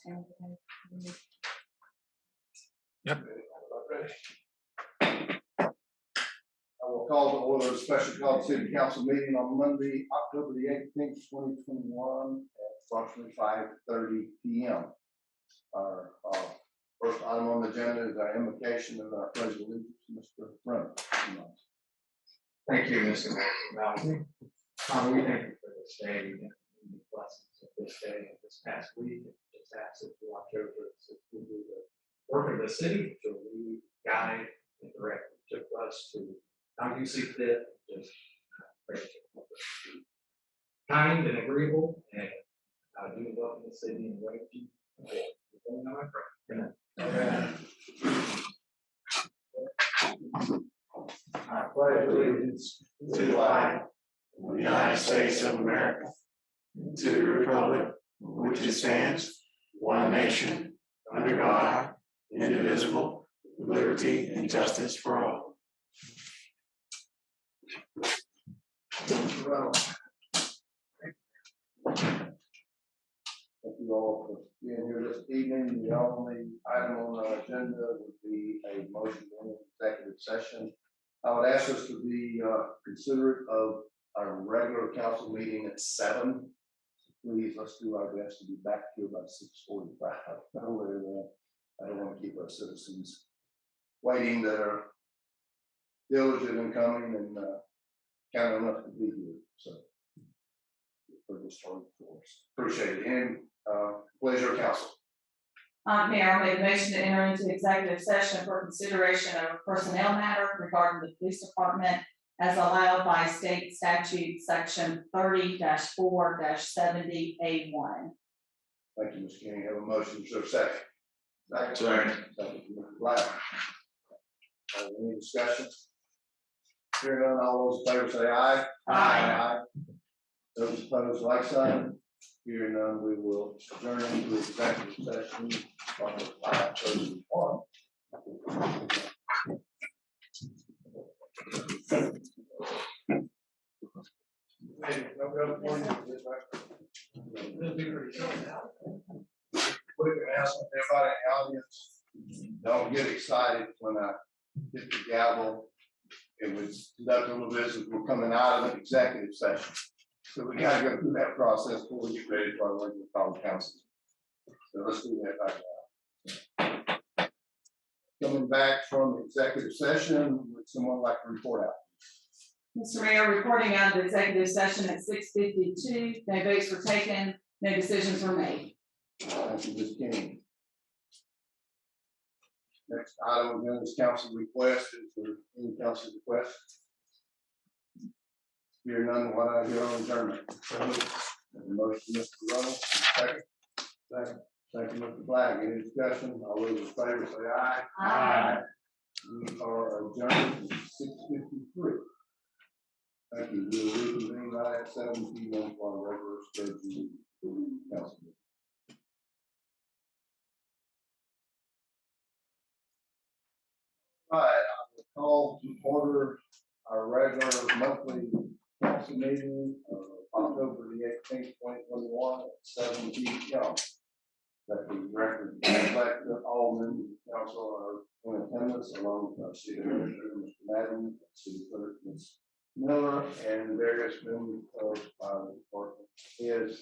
Yep. I will call to order a special call city council meeting on Monday, October the 18th, 2021 at approximately 5:30 p.m. Our first item on the agenda is our invocation of our pledge of allegiance. Mr. Brennan. Thank you, Mr. Mauldin. Father, we thank you for this day and the blessings of this day and this past week. Just ask that you watch over us as we do the work of the city to lead, guide, and direct to us to how you see fit. Just pray that you help us to be kind and agreeable and do well in the city and wait to you. Amen. Amen. I pledge allegiance to the flag of the United States of America, to the republic for which it stands, one nation, under God, indivisible, with liberty and justice for all. Thank you all for being here this evening. The only item on our agenda would be a motion in executive session. I would ask us to be considerate of our regular council meeting at 7. Please, let's do our best to be back here by 6:45. I don't want to keep our citizens waiting that are diligent in coming and count enough to be here. So, for this story, for us. Appreciate it. And pleasure, council. Mayor, I made a motion to enter into executive session for consideration of a personnel matter regarding the police department as allowed by state statute section 30-4-70A1. Thank you, Ms. King. Have a motion. Is there a second? Second. Second, Mr. Black. Any discussion? Hearing none, all those in favor say aye. Aye. Those opposed, like sign. Hearing none, we will adjourn into executive session on 5:31. Everybody in the audience, don't get excited when I hit the gavel. It was conducting a little business. We're coming out of an executive session. So we gotta go through that process before we get ready for our regular call council. So let's do that right now. Coming back from executive session, would someone like to report out? Mr. Mayor, reporting out of executive session at 6:52. No votes were taken, no decisions were made. Thank you, Ms. King. Next item on this council request is there any council request? Hear none, what I hear on adjournment. Motion, Mr. Runnels, second. Second. Thank you, Mr. Black. Any discussion? All those in favor say aye. Aye. We are adjourned at 6:53. Thank you. We will reconvene right at 7 p.m. for our regular scheduled council meeting. All right, I will call to order our regular monthly council meeting of October the 18th, 2021 at 7 p.m. That the record reflect that all members of the council are in attendance, along with our city administrator, Mr. Madden, city clerk, Ms. Miller, and various members of our department heads,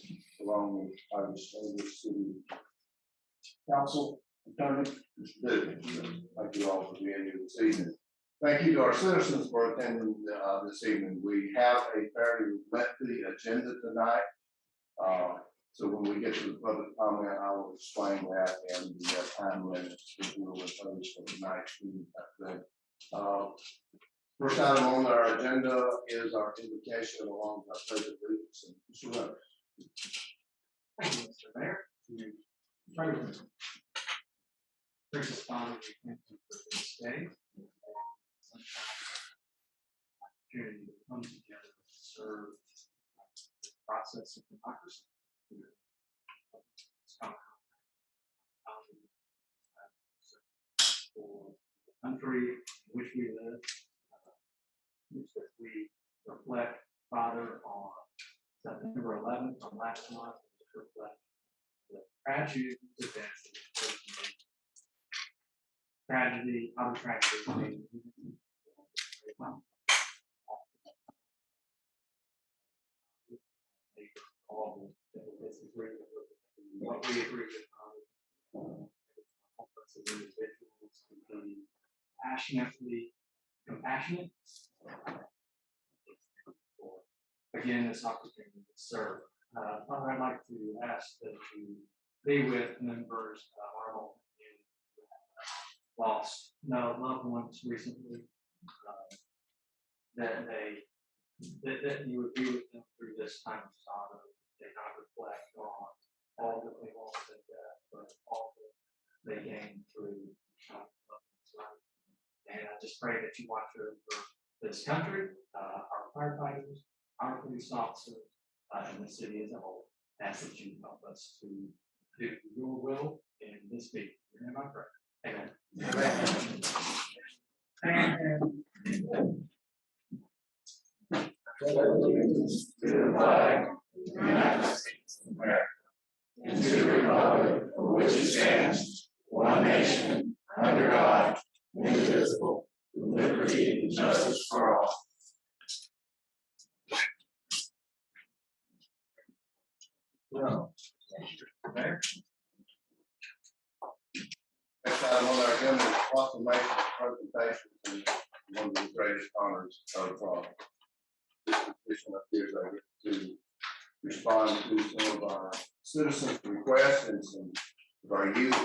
along with our distinguished city council attorney, Mr. Dugan. Thank you all for being here this evening. Thank you to our citizens for attending this evening. We have a fairly lengthy agenda tonight. So when we get to the public comment, I will explain that and the time limits that we will impose for tonight's meeting. First item on our agenda is our invocation along with our pledge of allegiance. Mr. Runnels. Thank you, Mr. Mayor. Gracious Father, we thank you for this day. Opportunity to come together and serve the process of democracy. For the country in which we live, that we reflect, Father, on September 11th, on last month, reflect the tragedy of events that occurred today. Tragedy, other tragedy. All the disagreement with what we agree with as individuals to be passionately compassionate. Again, this opportunity to serve. Father, I'd like to ask that you be with members of our local community who have lost loved ones recently, that you would be with them through this time of sorrow. They not reflect on all that they lost in death, but all that they gained through loved ones' life. And I just pray that you watch over this country, our firefighters, our police officers, and the city as a whole. Ask that you help us to do your will in this meeting. In your name I pray. Amen. To the flag of the United States of America, and to the republic for which it stands, one nation, under God, indivisible, with liberty and justice for all. No. Next item on our agenda is proclamation of presentations and one of the greatest honors of this position up here is I get to respond to some of our citizens' requests and some of our youth.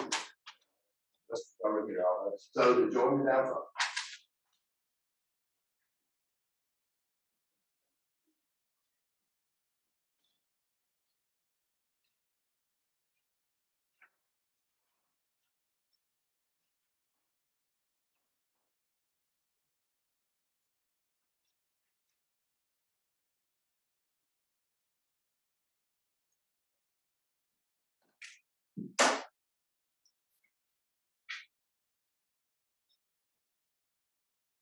Let's start here. So to join me down front.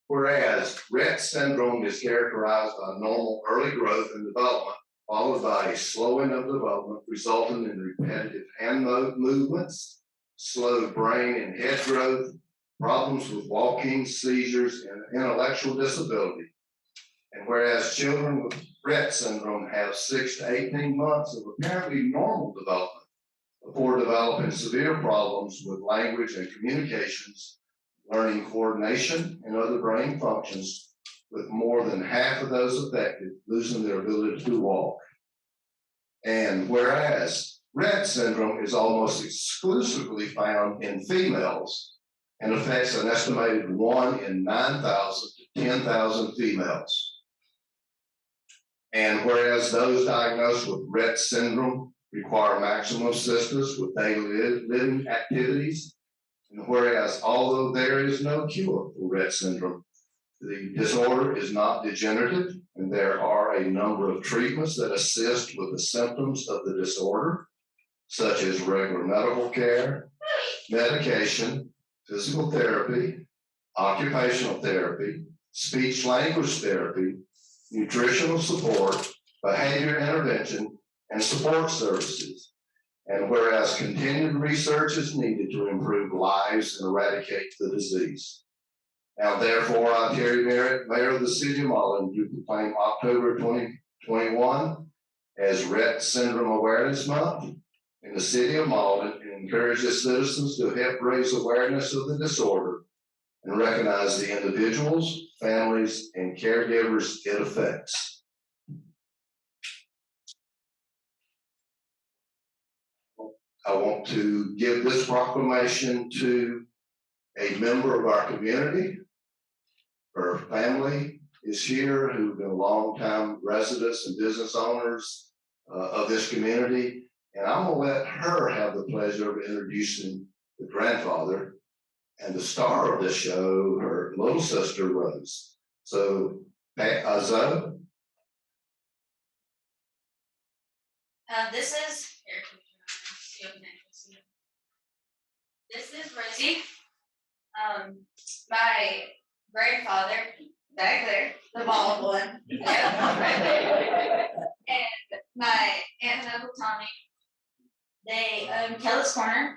Whereas Rett syndrome is characterized by normal early growth and development, followed by a slowing of development, resulting in repetitive hand movements, slow brain and head growth, problems with walking, seizures, and intellectual disability. And whereas children with Rett syndrome have 6 to 18 months of apparently normal development before developing severe problems with language and communications, learning coordination and other brain functions, with more than half of those affected losing their ability to walk. And whereas Rett syndrome is almost exclusively found in females and affects an estimated 1 in 9,000 to 10,000 females. And whereas those diagnosed with Rett syndrome require maximum assistance with daily living activities, and whereas although there is no cure for Rett syndrome, the disorder is not degenerative, and there are a number of treatments that assist with the symptoms of the disorder, such as regular medical care, medication, physical therapy, occupational therapy, speech language therapy, nutritional support, behavior intervention, and support services. And whereas continued research is needed to improve lives and eradicate the disease. Now, therefore, I, Terry Merritt, Mayor of the City of Mauldin, do proclaim October 2021 as Rett Syndrome Awareness Month in the City of Mauldin, and encourage the citizens to help raise awareness of the disorder and recognize the individuals, families, and caregivers it affects. I want to give this proclamation to a member of our community. Her family is here, who've been longtime residents and business owners of this community. And I'm gonna let her have the pleasure of introducing the grandfather and the star of this show, her little sister, Rose. So, Zoe. This is Rosie. My grandfather back there, the bald one. Yep, right there. And my aunt and uncle Tommy. They own Kellett's Corner,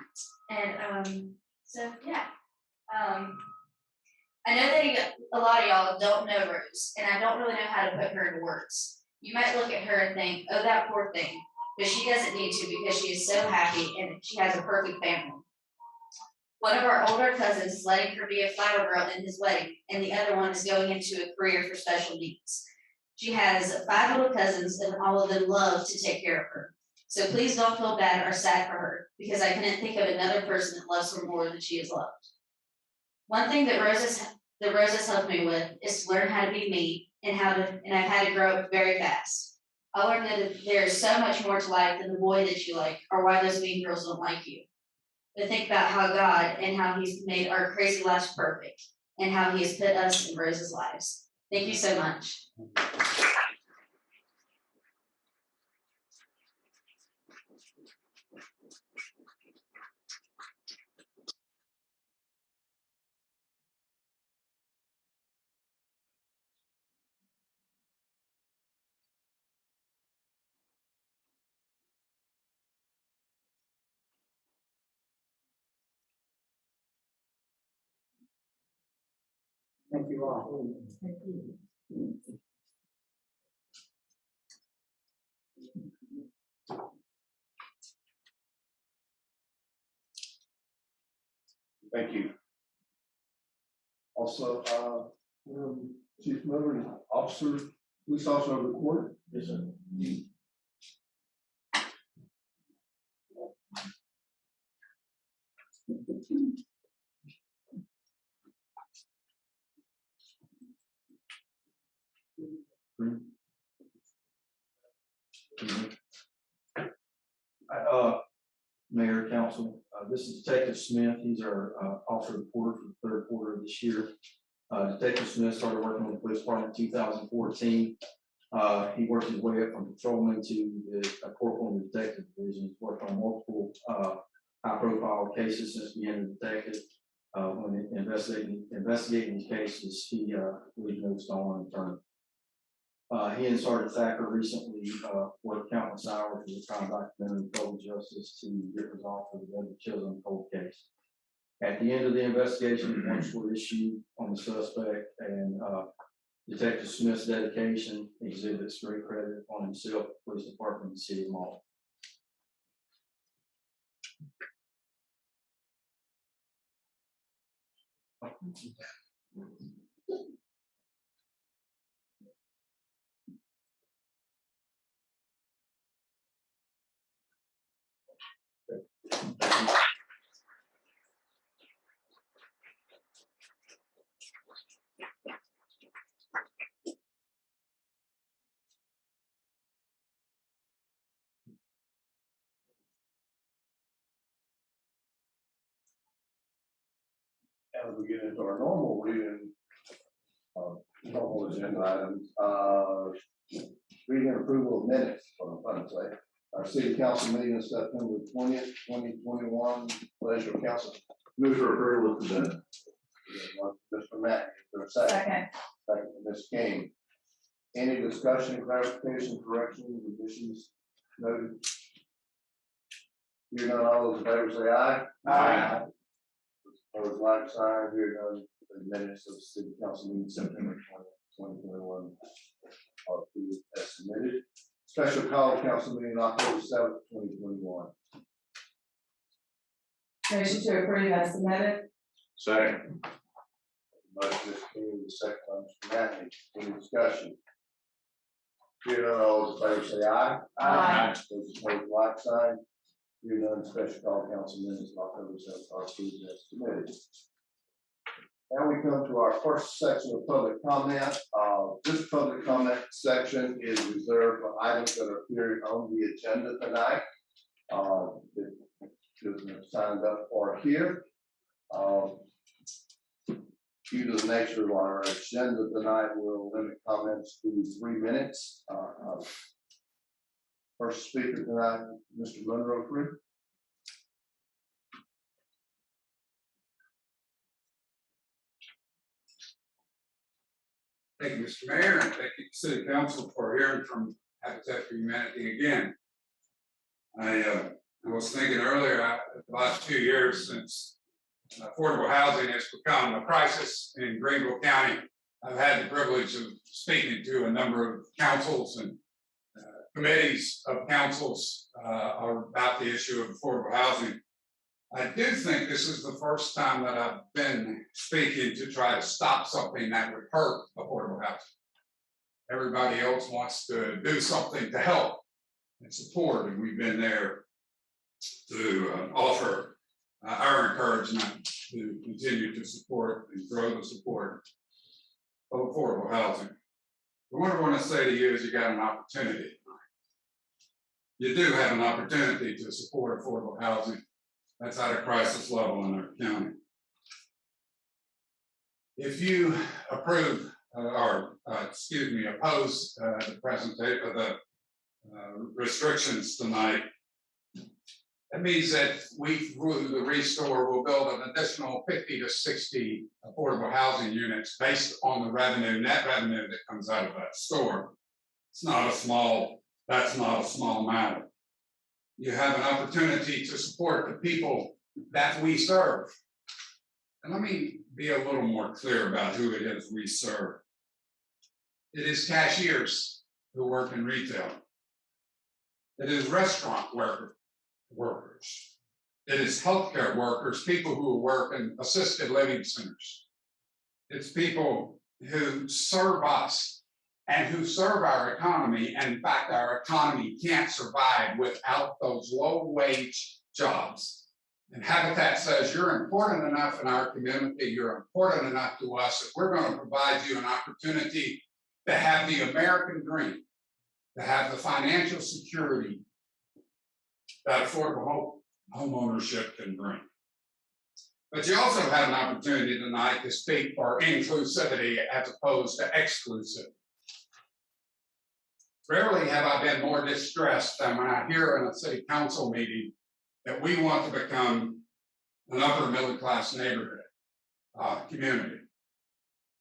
and so yeah. I know that a lot of y'all don't know Rose, and I don't really know how to put her into words. You might look at her and think, "Oh, that poor thing," but she doesn't need to because she is so happy and she has a perfect family. One of our older cousins is letting her be a flower girl in his wedding, and the other one is going into a career for special needs. She has 5 little cousins, and all of them love to take care of her. So please don't feel bad or sad for her, because I couldn't think of another person that loves her more than she is loved. One thing that Rose has helped me with is to learn how to be me and I've had to grow up very fast. I learned that there is so much more to life than the boy that you like or why those mean girls don't like you. But think about how God and how He's made our crazy lives perfect and how He has put us in Rose's lives. Thank you so much. Thank you all. Thank you. Also, Chief Miller, police officer report. Yes, sir. Mayor, Council, this is Detective Smith. He's our officer reporter for the 3rd quarter of this year. Detective Smith started working with the police department in 2014. He worked his way up from patrolman to the corporal in the detective division. He's worked on multiple high-profile cases since being a detective. When investigating these cases, he leaves no stone unturned. He and Sergeant Thacker recently worked countless hours for the crime documentary Cold Justice to get resolved for the Desert Chisholm cold case. At the end of the investigation, warrants were issued on the suspect, and Detective Smith's dedication exhibits great credit on himself, the police department, and the city of Mauldin. As we get into our normal reading, normal agenda items, reading and approval of minutes, what I'm trying to say. Our city council meeting is September 20th, 2021, pleasure of council. Move for approval of the minute. Mr. Matt, for a second. Second, Ms. King. Any discussion, clarification, corrections, additions noted? Hearing none, all those in favor say aye. Aye. Opposed, like sign. Hearing none, the minutes of the city council meeting September 20th, 2021 are approved as submitted. Special call council meeting October 7th, 2021. Motion to approve as submitted. Second. Motion is clear, the second by Mr. Matney. Any discussion? Hearing none, all those in favor say aye. Aye. Those opposed, like sign. Hearing none, special call council minutes of October 7th are approved as submitted. Now we come to our first section of public comment. This public comment section is reserved for items that are appearing on the agenda tonight. That business signed up for here. Due to the nature of our agenda tonight, we'll limit comments to 3 minutes. First speaker tonight, Mr. Monroe Free. Thank you, Mr. Mayor, and thank you, City Council, for hearing from Habitat for Humanity again. I I was thinking earlier, the last 2 years since affordable housing has become a crisis in Greenville County, I've had the privilege of speaking to a number of councils and committees of councils about the issue of affordable housing. I do think this is the first time that I've been speaking to try to stop something that would hurt affordable housing. Everybody else wants to do something to help and support, and we've been there to offer our encouragement to continue to support and grow the support of affordable housing. But what I want to say to you is you got an opportunity. You do have an opportunity to support affordable housing. That's at a crisis level in our county. If you approve oppose the presentation of the restrictions tonight, that means that we, through the Restore, will build an additional 50 to 60 affordable housing units based on the net revenue that comes out of that store. That's not a small amount. You have an opportunity to support the people that we serve. And let me be a little more clear about who it is we serve. It is cashiers who work in retail. It is restaurant workers. It is healthcare workers, people who work in assisted living centers. It's people who serve us and who serve our economy. And in fact, our economy can't survive without those low-wage jobs. And Habitat says you're important enough in our community, you're important enough to us that we're going to provide you an opportunity to have the American dream, to have the financial security that affordable home ownership can bring. But you also have an opportunity tonight to speak for inclusivity as opposed to exclusivity. Rarely have I been more distressed than when I hear in a city council meeting that we want to become an upper middle class neighborhood community.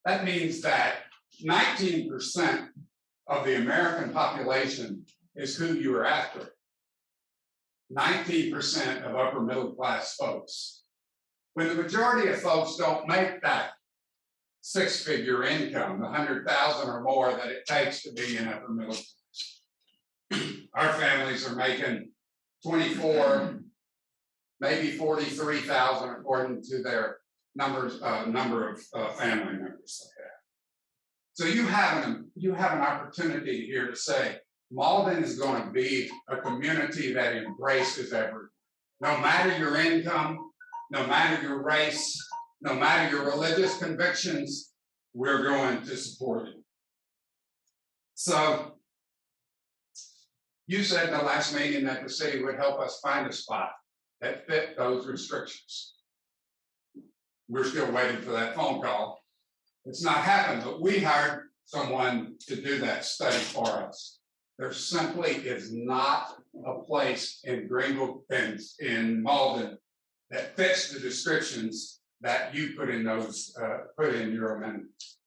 That means that 19% of the American population is who you are after. 19% of upper middle class folks. When the majority of folks don't make that six-figure income, the 100,000 or more that it takes to be in upper middle class. Our families are making 24, maybe 43,000 according to their number of family members they have. So you have an opportunity here to say, Mauldin is going to be a community that embraces everyone. No matter your income, no matter your race, no matter your religious convictions, we're going to support you. So you said in the last meeting that the city would help us find a spot that fit those restrictions. We're still waiting for that phone call. It's not happened, but we hired someone to do that study for us. There simply is not a place in Greenville and in Mauldin that fits the descriptions that you put in your amendments.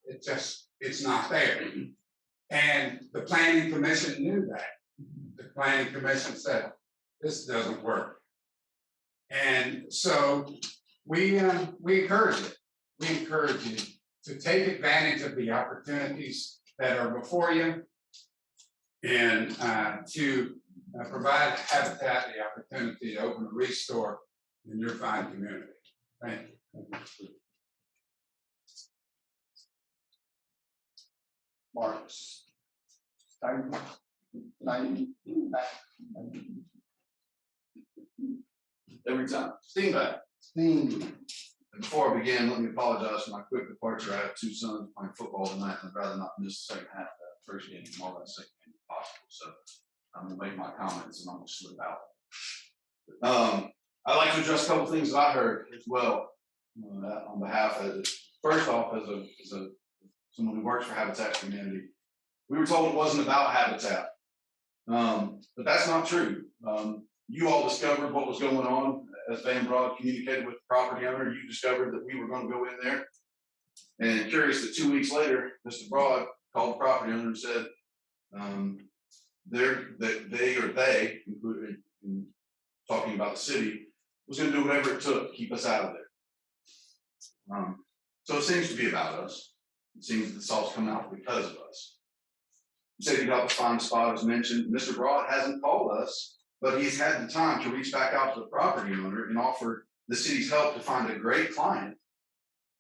It's not there. And the planning commission knew that. The planning commission said, this doesn't work. And so we encourage it. We encourage you to take advantage of the opportunities that are before you and to provide Habitat the opportunity to open a Restore in your fine community. Thank you. Marcus. Every time. Steam back. Steam. And before I begin, let me apologize for my quick departure. I have two sons playing football tonight, and I'd rather not miss the second half of that first game, more than the second game if possible. So I'm gonna make my comments and I'm gonna slip out. I'd like to address a couple things that I heard as well on behalf of first off, as someone who works for Habitat Community. We were told it wasn't about Habitat, but that's not true. You all discovered what was going on as Van Broad communicated with the property owner. You discovered that we were going to go in there. And curious that 2 weeks later, Mr. Broad called the property owner and said they, including talking about the city, was gonna do whatever it took to keep us out of there. So it seems to be about us. It seems that the salt's coming out because of us. You said you'd help us find a spot, as mentioned. Mr. Broad hasn't called us, but he's had the time to reach back out to the property owner and offer the city's help to find a great client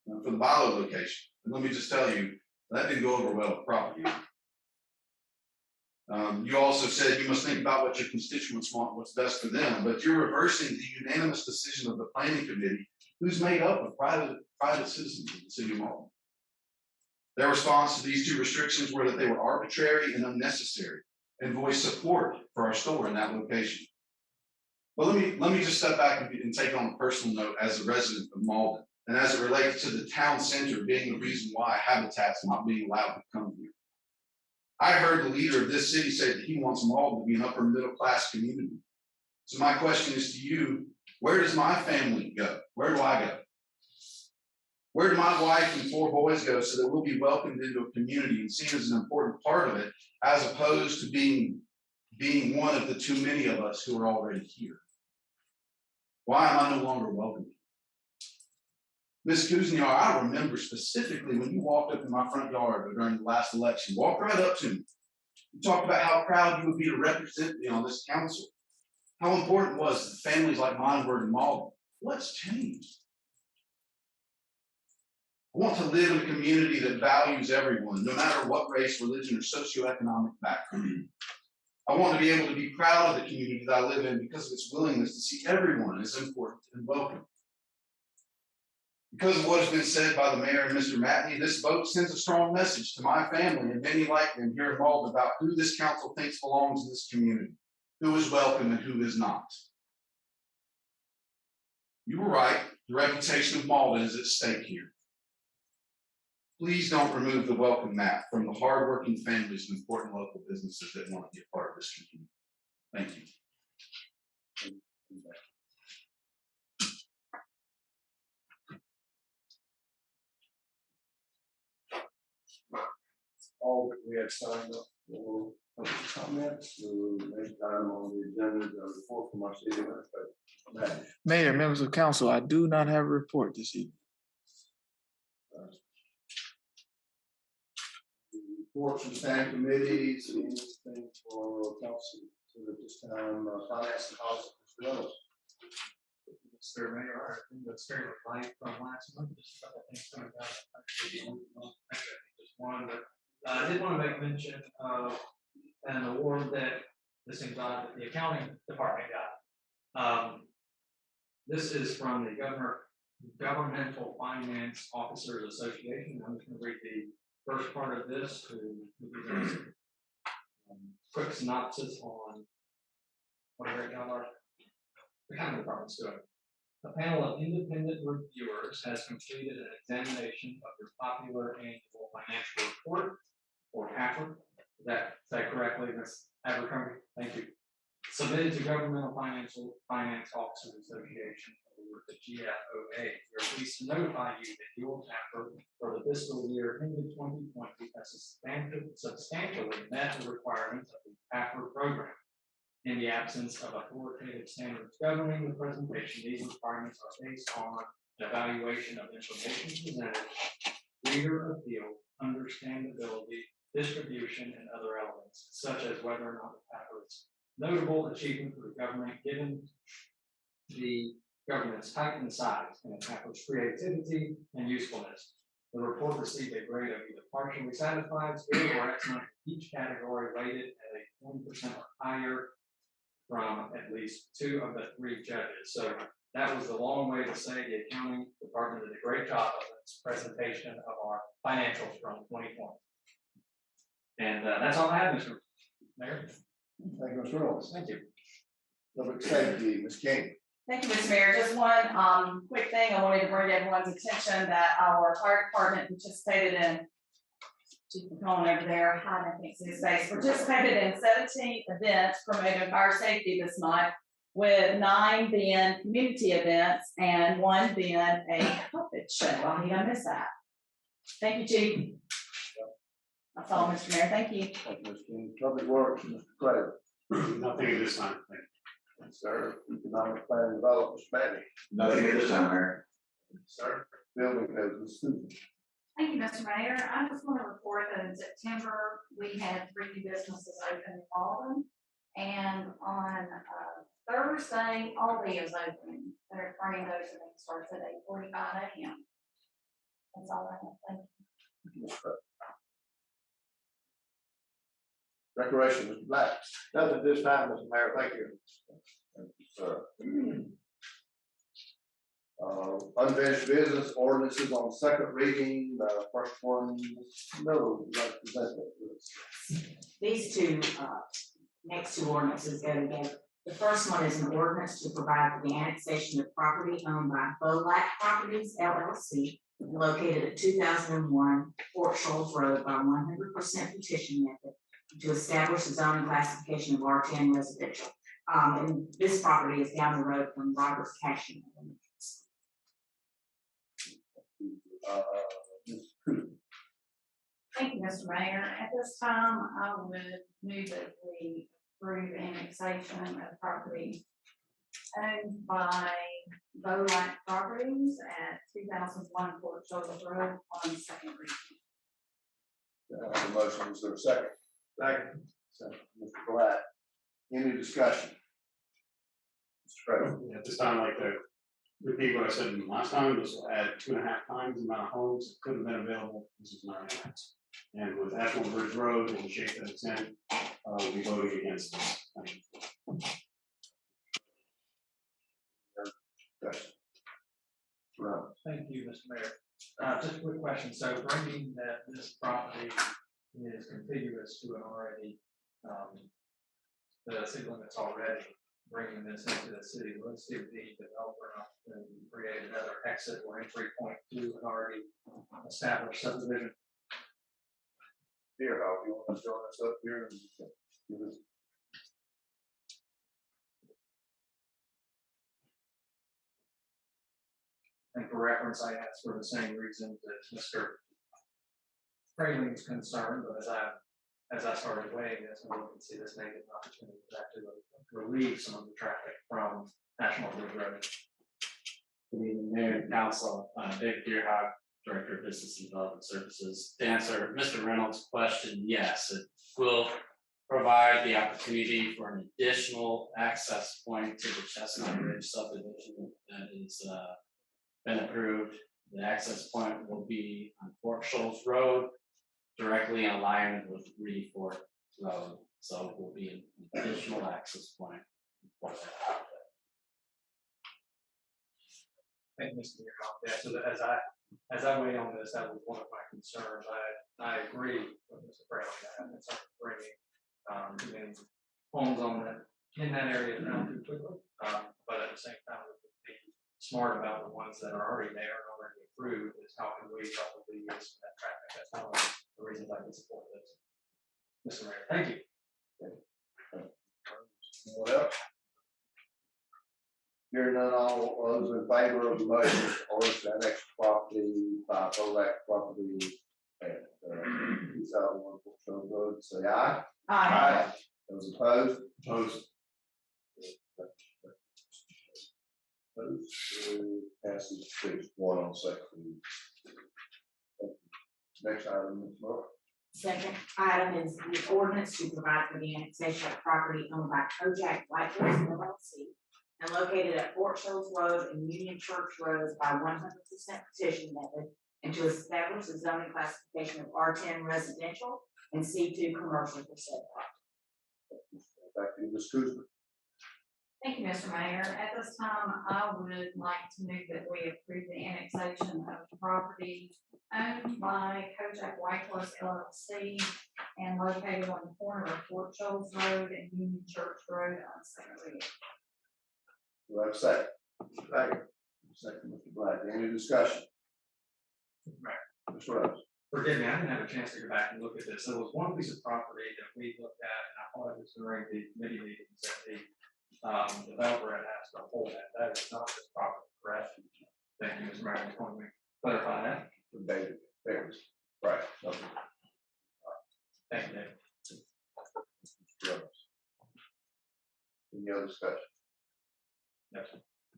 for the Bilo location. And let me just tell you, that didn't go over well with property owner. You also said you must think about what your constituents want, what's best for them, but you're reversing the unanimous decision of the planning committee, who's made up of private citizens of the city of Mauldin. Their response to these 2 restrictions were that they were arbitrary and unnecessary, and voiced support for our store in that location. But let me just step back and take it on a personal note as a resident of Mauldin, and as it relates to the town center being the reason why Habitat's not being allowed to come here. I heard the leader of this city say that he wants Mauldin to be an upper middle class community. So my question is to you, where does my family go? Where do I go? Where do my wife and 4 boys go so that we'll be welcomed into a community and seen as an important part of it, as opposed to being one of the too many of us who are already here? Why am I no longer welcome? Ms. Kuzniar, I remember specifically when you walked up in my front yard during the last election, walked right up to me. You talked about how proud you would be to represent me on this council. How important it was that families like mine were in Mauldin. What's changed? I want to live in a community that values everyone, no matter what race, religion, or socioeconomic background. I want to be able to be proud of the community that I live in because of its willingness to see everyone as important and welcome. Because of what has been said by the mayor and Mr. Matney, this vote sends a strong message to my family and many like them here in Mauldin about who this council thinks belongs in this community, who is welcome and who is not. You were right, the reputation of Mauldin is at stake here. Please don't remove the welcome mat from the hardworking families and important local businesses that want to be a part of this community. Thank you. All that we had signed up for public comments, the next item on the agenda is a report from our city administrator. Mayor, members of council, I do not have a report this evening. Reports from standing committees, anything for council at this time, finance and policy. Mr. Mayor, I think that's fairly light from last month, just a couple things coming out. Actually, just one, but I did want to make mention of an award that this seems odd that the accounting department got. This is from the Governmental Finance Officers Association. I'm just going to read the first part of this to give you a quick synopsis on what a great job our accounting department's doing. A panel of independent reviewers has completed an examination of your popular annual financial report, or AFR. Is that correctly, Ms. Abercrombie? Thank you. Submitted to Governmental Finance Officers Association, or the GFOA. We are pleased to notify you that your AFR for the fiscal year ended 2020 has substantially met the requirements of the AFR program. In the absence of authoritative standards governing the presentation, these requirements are based on an evaluation of information presented, reader appeal, understandability, distribution, and other elements, such as whether or not the paper is notable achievement for the government, given the government's type and size, and the paper's creativity and usefulness. The report received a grade of either partially satisfied, good, or excellent in each category, rated at a 20% or higher from at least 2 of the 3 judges. So that was the long way to say the accounting department did a great job of this presentation of our financials from 2020. And that's all I have, Mr. Mayor. Thank you, Mr. Reynolds. Thank you. Public safety, Ms. King. Thank you, Mr. Mayor. Just one quick thing. I wanted to bring everyone's attention that our fire department participated in, Chief McCollum over there, I can't see his face, participated in 17 events promoting fire safety this month, with 9 being community events and 1 being a puppet show. I think I missed that. Thank you, Chief. That's all, Mr. Mayor. Thank you. Thank you, Ms. King. Public Works, Mr. Craig. Nothing at this time. Thank you. Sir, economic plan and development, Mr. Manning. Nothing at this time, Mayor. Sir, building code, Ms. Susan. Thank you, Mr. Mayor. I just want to report that in September, we had 3 new businesses open in Mauldin. And on Thursday, Aldi is open. They're bringing those and it starts at 8:45 a.m. That's all I have. Thank you. Recreation, Mr. Black. Nothing at this time, Mr. Mayor, thank you. Thank you, sir. Unfinished business ordinances on second reading, first one, no, representative. These two, next two ordinances go together. The first one is an ordinance to provide for the annexation of property owned by Bolac Properties LLC located at 2001 Fort Shoals Road by 100% petition method to establish the zoning classification of R10 residential. And this property is down the road from Robert's Cashing. Thank you, Mr. Mayor. At this time, I would move that we approve annexation of property owned by Bolac Properties at 2001 Fort Shoals Road on second reading. The motion, is there a second? Second. Second, Mr. Black. Any discussion? Mr. President. At this time, I'd like to repeat what I said last time. This will add 2.5 times the amount of homes that could have been available. This is not annex. And with Ashland Bridge Road and the shape that it's in, we'll be voting against this. Thank you. Discussion. Right. Thank you, Mr. Mayor. Just a quick question. So bringing that this property is contiguous to an already, the city limits already, bringing this into the city, let's give the developer an opportunity to create another exit or entry point to an already established subdivision. Here, how you want to join us up here and give us. And for reference, I asked for the same reason that Mr. Frayling's concerned, but as I started weighing this, I can see this making an opportunity to actually relieve some of the traffic from National Bridge Road. Good evening, Mayor and Council. Dave Deerhawk, Director of Business and Development Services. To answer Mr. Reynolds' question, yes, it will provide the opportunity for an additional access point to the Chestnut Ridge subdivision that is been approved. The access point will be on Fort Shoals Road, directly in alignment with Reedy Fort Road. So it will be an additional access point for that outlet. Thank you, Mr. Deerhawk. Yeah, so that as I weigh on this, that was one of my concerns. I agree with Mr. Frayling that I'm concerned with bringing homes on that in that area down too quickly. But at the same time, we could be smart about the ones that are already there and already approved. Is how can we probably use that traffic? That's one of the reasons I can support this. Mr. Mayor, thank you. What else? Hearing none, all those in favor of the motion or to annex property by Bolac property at 2001 Fort Shoals Road, say aye. Aye. Those opposed? Opposed. Opposed, passes 6-1 on second reading. Next item, Ms. Moore. Second item is the ordinance to provide for the annexation of property owned by Kojak White Horse LLC and located at Fort Shoals Road and Union Church Road by 100% petition method, and to establish a zoning classification of R10 residential and C2 commercial for said property. Back to you, Ms. Kuzma. Thank you, Mr. Mayor. At this time, I would like to move that we approve the annexation of property owned by Kojak White Horse LLC and located on the corner of Fort Shoals Road and Union Church Road on second reading. Do I have a second? Second. Second, Mr. Black. Any discussion? Mr. Rose. Forgive me, I didn't have a chance to go back and look at this. There was one piece of property that we looked at, and I thought it was during the committee meetings that the developer had asked to hold that. That is not this property, correct? Thank you, Mr. Mayor. Just want to clarify that. David, there. Right. Okay. Thank you, David. Mr. Rose. Any other discussion?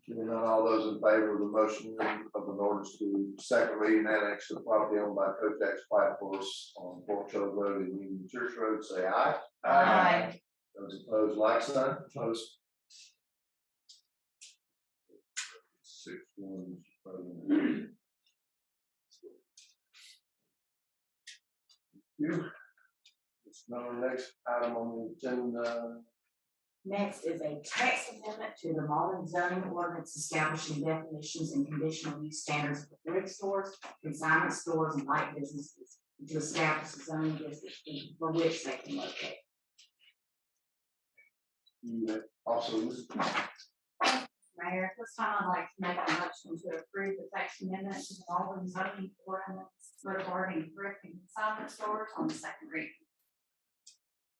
Hearing none, all those in favor of the motion of an orders to second reading annex to the property owned by Kotex Flat Horse on Fork Show Road and Union Church Road, say aye. Aye. Those opposed, like sign. Opposed. 6-1, Mr. President. You. It's our next item on the agenda. Next is a text amendment to the Mauldin zoning ordinance establishing definitions and conditional use standards for thrift stores, consignment stores, and light businesses to establish a zoning district for which they can locate. You also, Mayor, at this time I'd like to make a motion to approve the text amendment to the Mauldin zoning ordinance regarding thrift and consignment stores on the second reading.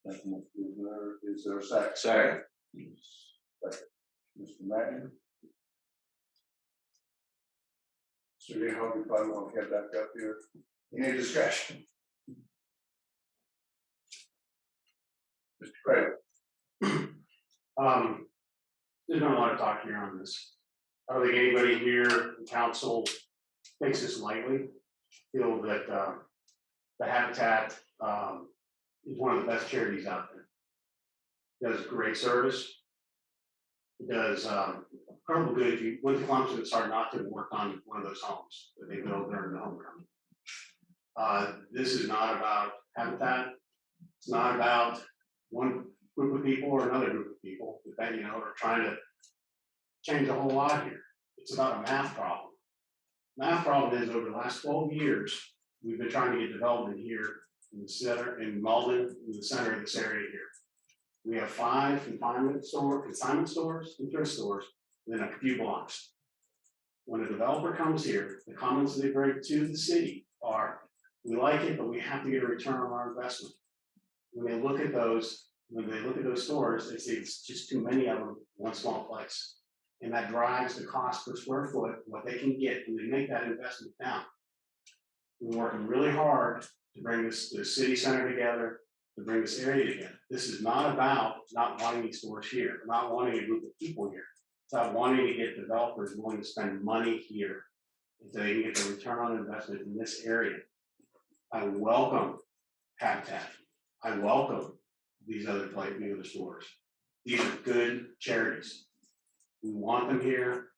thank you, Mr. Booth. Is there a second? Second. Second. Mr. Madden? So you hope you probably want to get that up here. Any discussion? Mr. Craig? There's been a lot of talk here on this. I don't think anybody here in council takes this lightly. Feel that the Habitat is one of the best charities out there. Does great service. It does incredible good. If you went to Clemson and started not to work on one of those homes that they built during the homecoming. This is not about Habitat. It's not about one group of people or another group of people, depending, are trying to change a whole lot here. It's about a math problem. Math problem is over the last 12 years, we've been trying to get development here in the center, in Mauldin, in the center of this area here. We have 5 consignment stores and thrift stores within a few blocks. When a developer comes here, the comments they bring to the city are, we like it, but we have to get a return on our investment. When they look at those stores, they say it's just too many of them in one small place. And that drives the cost per square foot, what they can get when they make that investment down. We're working really hard to bring the city center together, to bring this area together. This is not about not wanting these stores here, not wanting a group of people here. It's about wanting to get developers willing to spend money here so they can get the return on investment in this area. I welcome Habitat. I welcome these other stores. These are good charities. We want them here.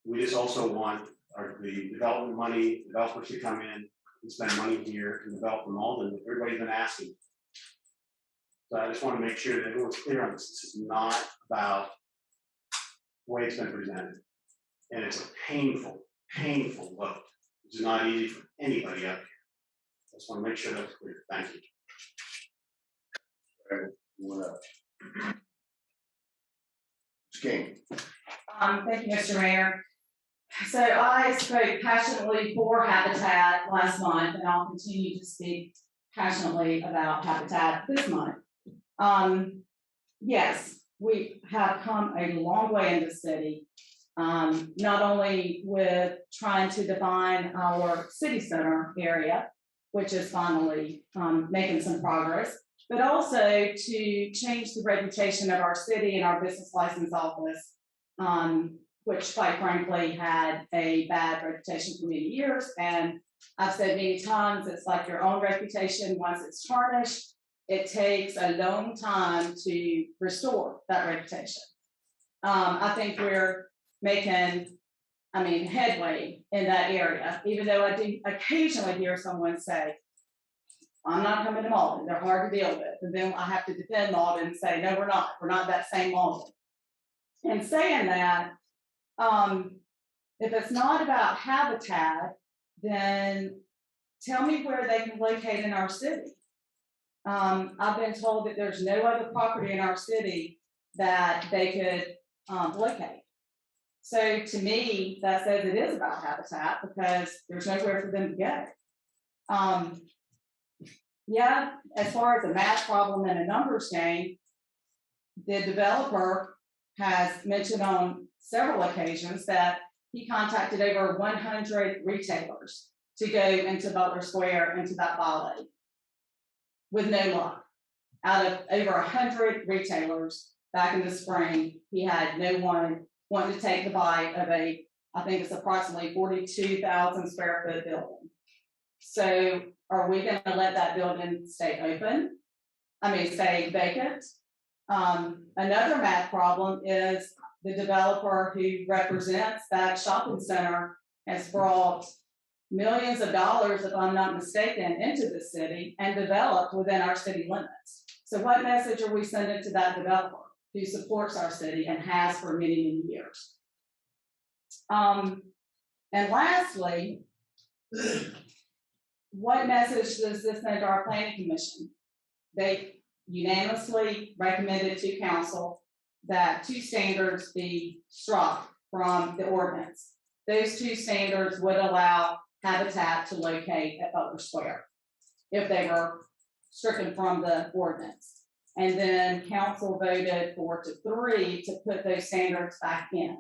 We just also want the development money, developers to come in and spend money here and develop them all, and everybody's been asking. So I just want to make sure that everyone's clear on this. This is not about the way it's been presented. And it's a painful, painful vote. It's not easy for anybody up here. I just want to make sure that's clear. Thank you. King. Thank you, Mr. Mayor. So I spoke passionately for Habitat last month, and I'll continue to speak passionately about Habitat this month. Yes, we have come a long way in this city, not only with trying to define our city center area, which is finally making some progress, but also to change the reputation of our city and our business license office, which quite frankly had a bad reputation for many years. And I've said many times, it's like your own reputation. Once it's tarnished, it takes a long time to restore that reputation. I think we're making, headway in that area, even though I do occasionally hear someone say, I'm not coming to Mauldin, they're hard to deal with. And then I have to defend Mauldin and say, no, we're not that same Mauldin. And saying that, if it's not about Habitat, then tell me where they can locate in our city. I've been told that there's no other property in our city that they could locate. So to me, that says it is about Habitat because there's nowhere for them to go. Yeah, as far as a math problem and a numbers game, the developer has mentioned on several occasions that he contacted over 100 retailers to go into Butler Square, into that ballet, with no luck. Out of over 100 retailers back in the spring, he had no one wanting to take the bite of I think it's approximately 42,000 square foot building. So are we gonna let that building stay open? Stay vacant? Another math problem is the developer who represents that shopping center has brought millions of dollars, if I'm not mistaken, into the city and developed within our city limits. So what message are we sending to that developer who supports our city and has for many, many years? And lastly, what message does this send to our planning commission? They unanimously recommended to council that 2 standards be struck from the ordinance. Those 2 standards would allow Habitat to locate at Butler Square if they were stricken from the ordinance. And then council voted 4-3 to put those standards back in.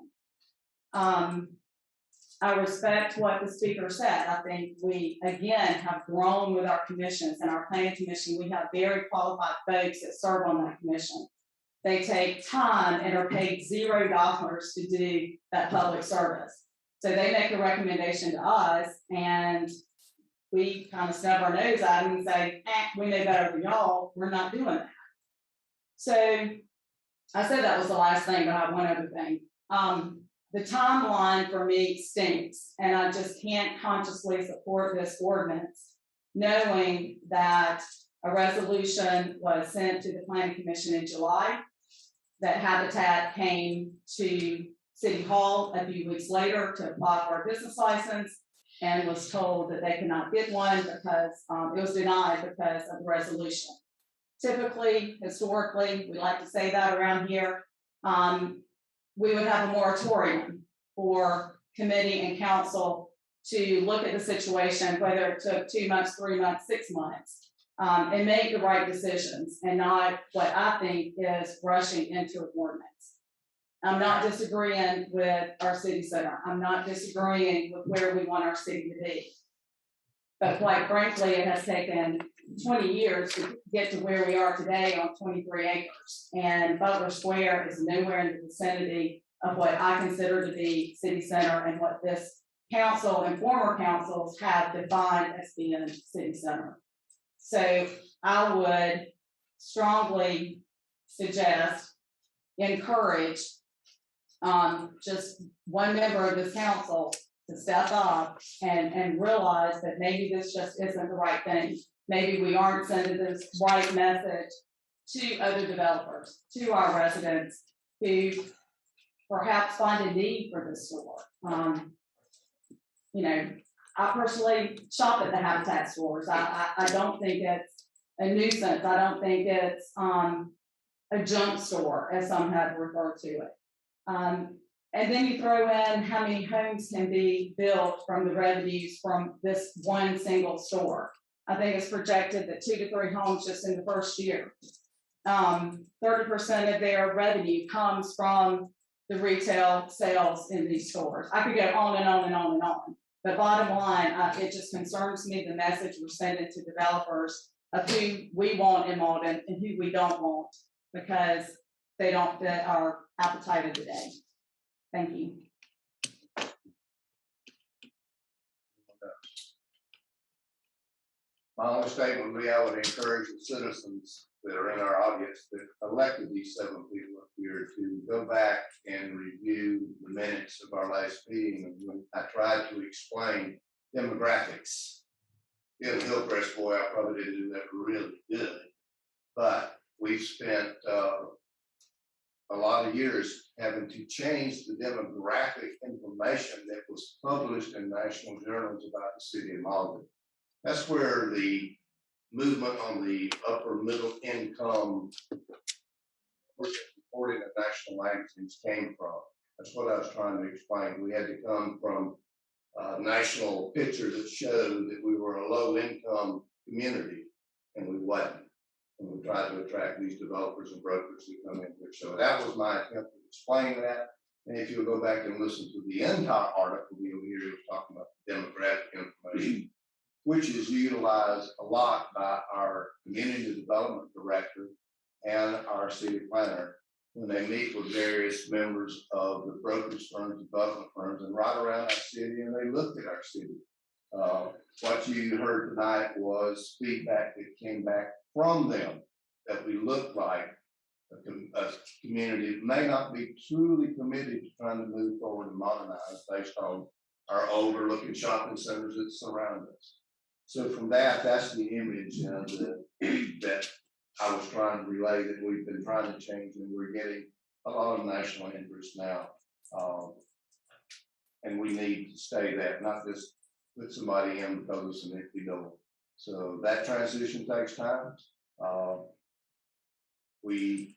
I respect what the speaker said. I think we, again, have grown with our commissions and our planning commission. We have very qualified folks that serve on that commission. They take time and are paid $0 to do that public service. So they make a recommendation to us and we kind of snub our nose at them and say, we know better than y'all, we're not doing that. So I said that was the last thing, but I have one other thing. The timeline for me stinks, and I just can't consciously support this ordinance, knowing that a resolution was sent to the Planning Commission in July, that Habitat came to City Hall a few weeks later to apply for a business license and was told that they could not get one because it was denied because of the resolution. Typically, historically, we like to say that around here, we would have a moratorium for committee and council to look at the situation, whether it took 2 months, 3 months, 6 months, and make the right decisions and not what I think is rushing into an ordinance. I'm not disagreeing with our city center. I'm not disagreeing with where we want our city to be. But quite frankly, it has taken 20 years to get to where we are today on 23 acres. And Butler Square is nowhere in the vicinity of what I consider to be city center and what this council and former councils have defined as being city center. So I would strongly suggest, encourage just one member of this council to step up and realize that maybe this just isn't the right thing. Maybe we aren't sending this right message to other developers, to our residents who perhaps find a need for this store. I personally shop at the Habitat stores. I don't think it's a nuisance. I don't think it's a junk store, as some have referred to it. And then you throw in how many homes can be built from the revenues from this one single store. I think it's projected that 2 to 3 homes just in the first year. 30% of their revenue comes from the retail sales in these stores. I could go on and on and on and on. But bottom line, it just concerns me the message we're sending to developers of who we want in Mauldin and who we don't want because they don't fit our appetite of the day. Thank you. My only statement would be I would encourage the citizens that are in our audience that elected these 7 people up here to go back and review the minutes of our last meeting when I tried to explain demographics. Being a Hillcrest boy, I probably didn't do that really good, but we've spent a lot of years having to change the demographic information that was published in national journals about the city of Mauldin. That's where the movement on the upper middle income reporting of national magazines came from. That's what I was trying to explain. We had to come from national pictures that showed that we were a low income community, and we wasn't. And we tried to attract these developers and brokers to come in here. So that was my attempt to explain that. And if you'll go back and listen to the entire article, you'll hear it was talking about demographic information, which is utilized a lot by our community development director and our city planner when they meet with various members of the brokerage firms, development firms, and right around our city, and they looked at our city. What you heard tonight was feedback that came back from them, that we look like a community that may not be truly committed to trying to move forward and modernize based on our older looking shopping centers that surround us. So from that, that's the image that I was trying to relay, that we've been trying to change, and we're getting a lot of national interest now. And we need to stay that, not just put somebody in because it's an empty door. So that transition takes time. We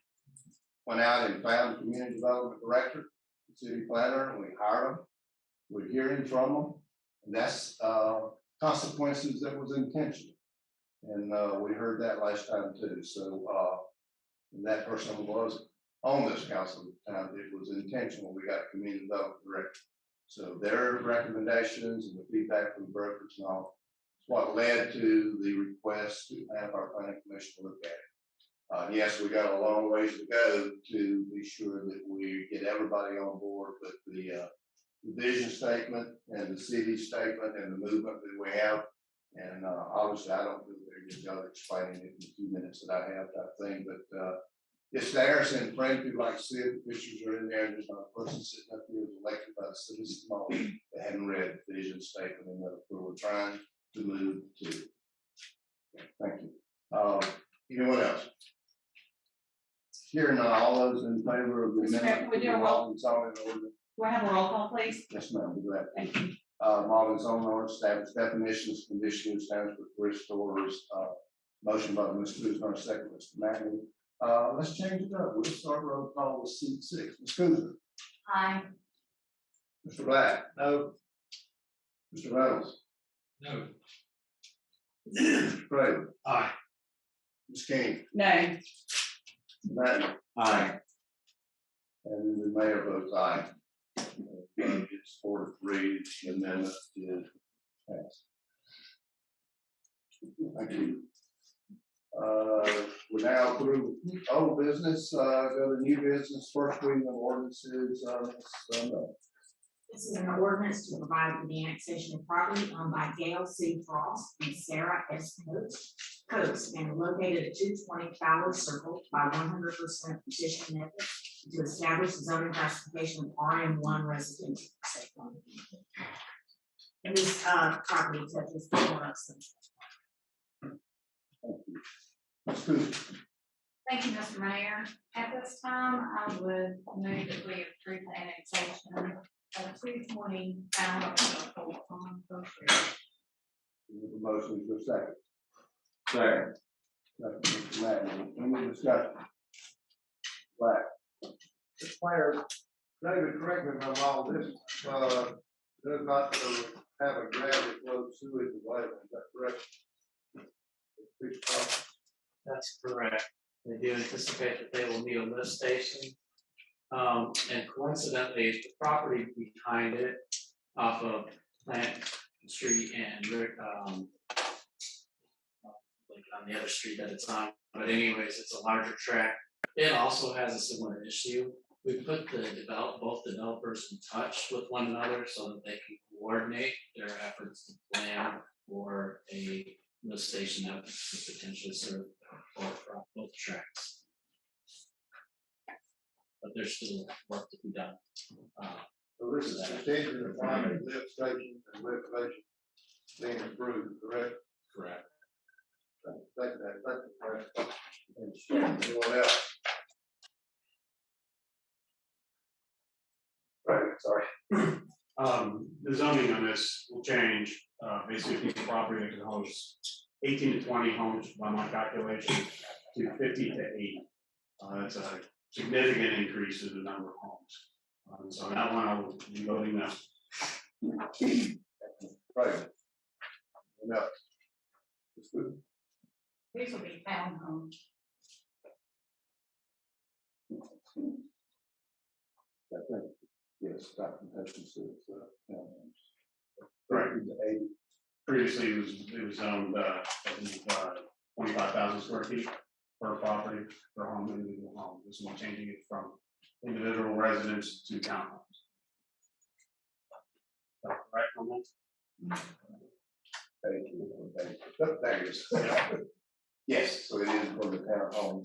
went out and found a community development director, city planner, and we hired them. We're hearing from them, and that's consequences that was intentional. And we heard that last time too. So that person was on this council at the time. It was intentional. We got a community development director. So their recommendations and the feedback from the brokers and all is what led to the request to have our planning commission look at it. Yes, we got a long ways to go to be sure that we get everybody on board, but the vision statement and the city statement and the movement that we have, and obviously I don't do a very good job explaining it in the few minutes that I have type thing, but it's there, and frankly, like Sid, the pictures are in there, and there's not a person sitting up here who's elected by the citizens of Mauldin that hadn't read the vision statement and where we're trying to move to. Thank you. Anyone else? Hearing all those in favor of the amendment to the Mauldin zoning ordinance. Do I have a roll call, please? Yes, ma'am, do that. Thank you. Mauldin zoning ordinance establishes definitions, conditions, standards for thrift stores. Motion by Mr. Kuzma, second, Mr. Matney. Let's change it up. We'll start roll call with seat 6. Ms. Kuzma. Aye. Mr. Black. No. Mr. Reynolds. No. Mr. Craig. Aye. Ms. King. No. Mr. Matney. Aye. And the mayor votes aye. It's 4-3. The amendment is passed. Thank you. We're now through old business, go to new business, first reading of ordinances, This is an ordinance to provide for the annexation of property owned by Gail C. Frost and Sarah S. Coates and located at 220 Fowler Circle by 100% petition method to establish the zoning classification of RM1 residential. And this property touches the corner. Thank you, Mr. Mayor. At this time, I would move that we approve the annexation of 220 Fowler Circle on First Street. The motion is a second. Second. Mr. Madden, any discussion? Black. Mr. Mayor, David, correct me if I'm wrong, this, does not have a gravity flow sewage available, is that correct? That's correct. They do anticipate that they will need a lift station. And coincidentally, the property behind it off of Plant Street and like on the other street that it's on, but anyways, it's a larger tract. It also has a similar issue. We put both developers in touch with one another so that they can coordinate their efforts to plan for a lift station that could potentially serve both tracks. But there's still work to be done. So this is contingent upon a lift station and lift station being approved, correct? Correct. Thank you. Anyone else? Right, sorry. The zoning on this will change, basically the property that can host 18 to 20 homes by my calculation to 50 to 80. That's a significant increase in the number of homes. So that one I will be voting no. Right. No. These will be townhomes. I think, yes, documentation says, Right. Previously, it was owned, 25,000 square feet. per property, per home, individual home. This one changing it from individual residence to townhomes. Right, comment? Thank you. There it is. Yes, so it is for the town home.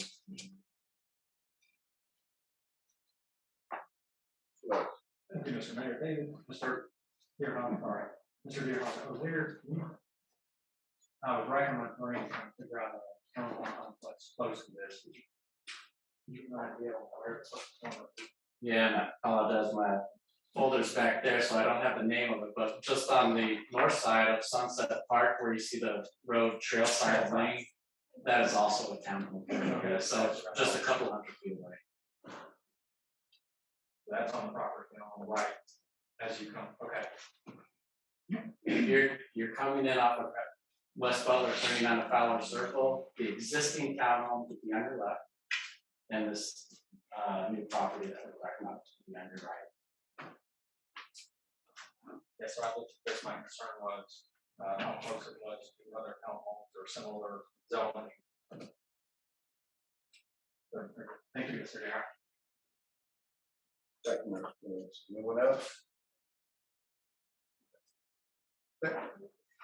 Thank you, Mr. Mayor. David, Mr. Deerhawk, all right, Mr. Deerhawk, I was right on my brain trying to figure out a chemical complex close to this. You have no idea where it's going. Yeah, and I apologize, my folder's back there, so I don't have the name of it, but just on the north side of Sunset Park, where you see the road trail side lane, that is also a town home. Okay, so just a couple hundred feet away. That's on the property on the right as you come, okay. You're coming in off of West Butler, turning on the Fowler Circle, the existing townhome to be on your left, and this new property that we're talking about to be on your right. Yes, so I looked at this, my concern was, how close it was to other townhomes or similar zoning. Thank you, Mr. Deere. Anyone else?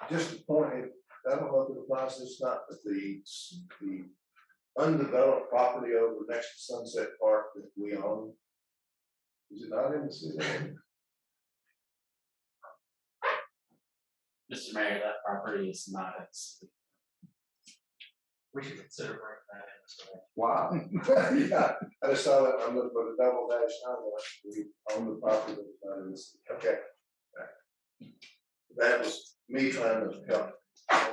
Just a point, I don't know if it applies to this or not, but the undeveloped property over next to Sunset Park that we own, is it not in the city? Mr. Mayor, that property is not at the city. We should consider bringing that in, Mr. Mayor. Wow. Yeah, I just saw that, I'm looking for the double dash on that, we own the property that's not in the city, okay. That was me trying to help,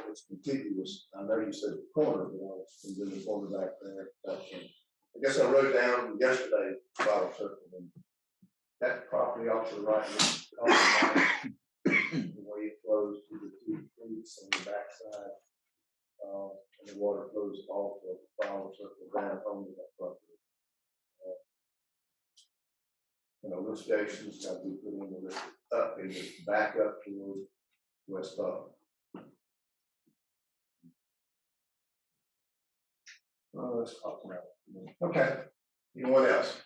it's contiguous, I know you said the corner, but I was in the corner back there. I guess I wrote down yesterday, Fowler Circle, and that property off to the right, the way it flows to the two creeks on the backside. And the water flows off of Fowler Circle down onto that property. Lift stations got to be put in the lift up and just back up toward West Butler. Let's talk about it. Okay. Anyone else?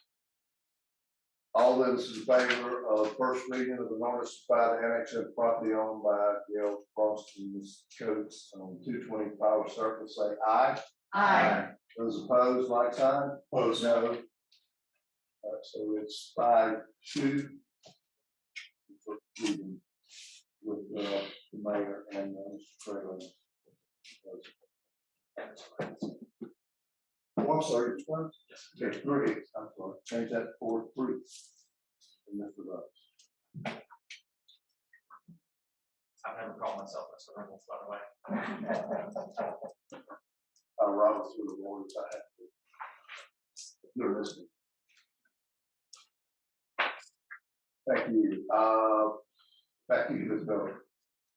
All those in favor of first reading of an ordinance to buy the annex of property owned by Gail Frost and Ms. Coates on 225 Circle, say aye. Aye. Those opposed, like sign. Opposed, no. All right, so it's 5-2. First reading with the mayor and Mr. Craig. Oh, I'm sorry, it's one? Yes. Okay, 3, I'm sorry, change that to 4-3. And Mr. Rose. I've never called myself Mr. Reynolds, by the way. I'll run through the board if I have to. You're listening. Thank you. Back to you, Ms. Miller.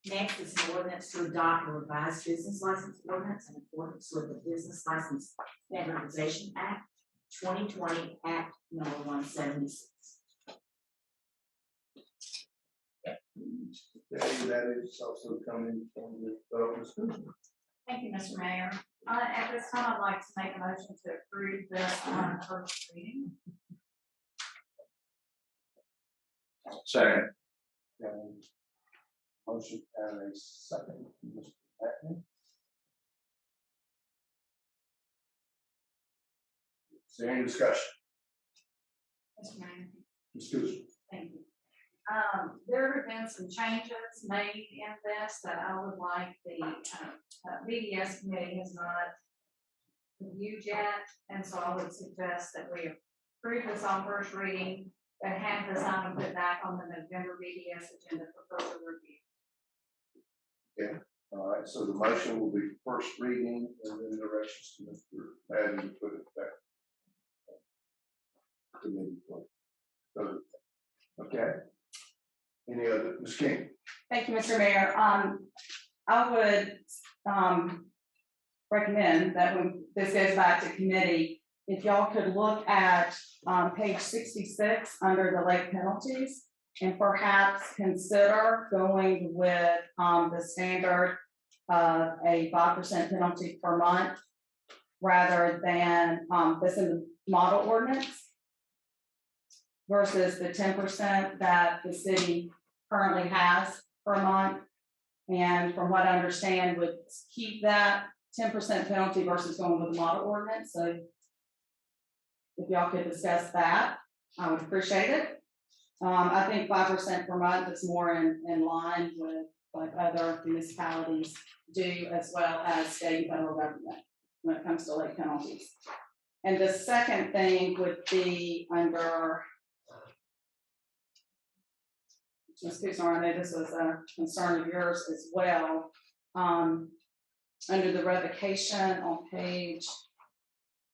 Next is an ordinance to adopt a revised business license ordinance in accordance with the Business License Standardization Act, 2020 Act number 176. Okay, that is also coming from the school. Thank you, Mr. Mayor. At this time, I'd like to make a motion to approve this on first reading. Second. Motion and a second, Mr. Hackney. Is there any discussion? Mr. Mayor. Ms. Cooper. Thank you. There have been some changes made in this that I would like the BDS committee has not reviewed yet, and so I would suggest that we approve this on first reading and have this item put back on the November BDS agenda for further review. Yeah, all right, so the motion will be first reading and then directions to Mr. Madden to put it back. Okay. Any other, Ms. King? Thank you, Mr. Mayor. I would recommend that when this goes back to committee, if y'all could look at page 66 under the late penalties and perhaps consider going with the standard of a 5% penalty per month rather than, this in the model ordinance versus the 10% that the city currently has per month. And from what I understand, would keep that 10% penalty versus going with the model ordinance. So if y'all could discuss that, I would appreciate it. I think 5% per month is more in line with like other municipalities do, as well as state and federal government when it comes to late penalties. And the second thing would be under, Ms. Kuzma, I know this was a concern of yours as well. Under the revocation on page,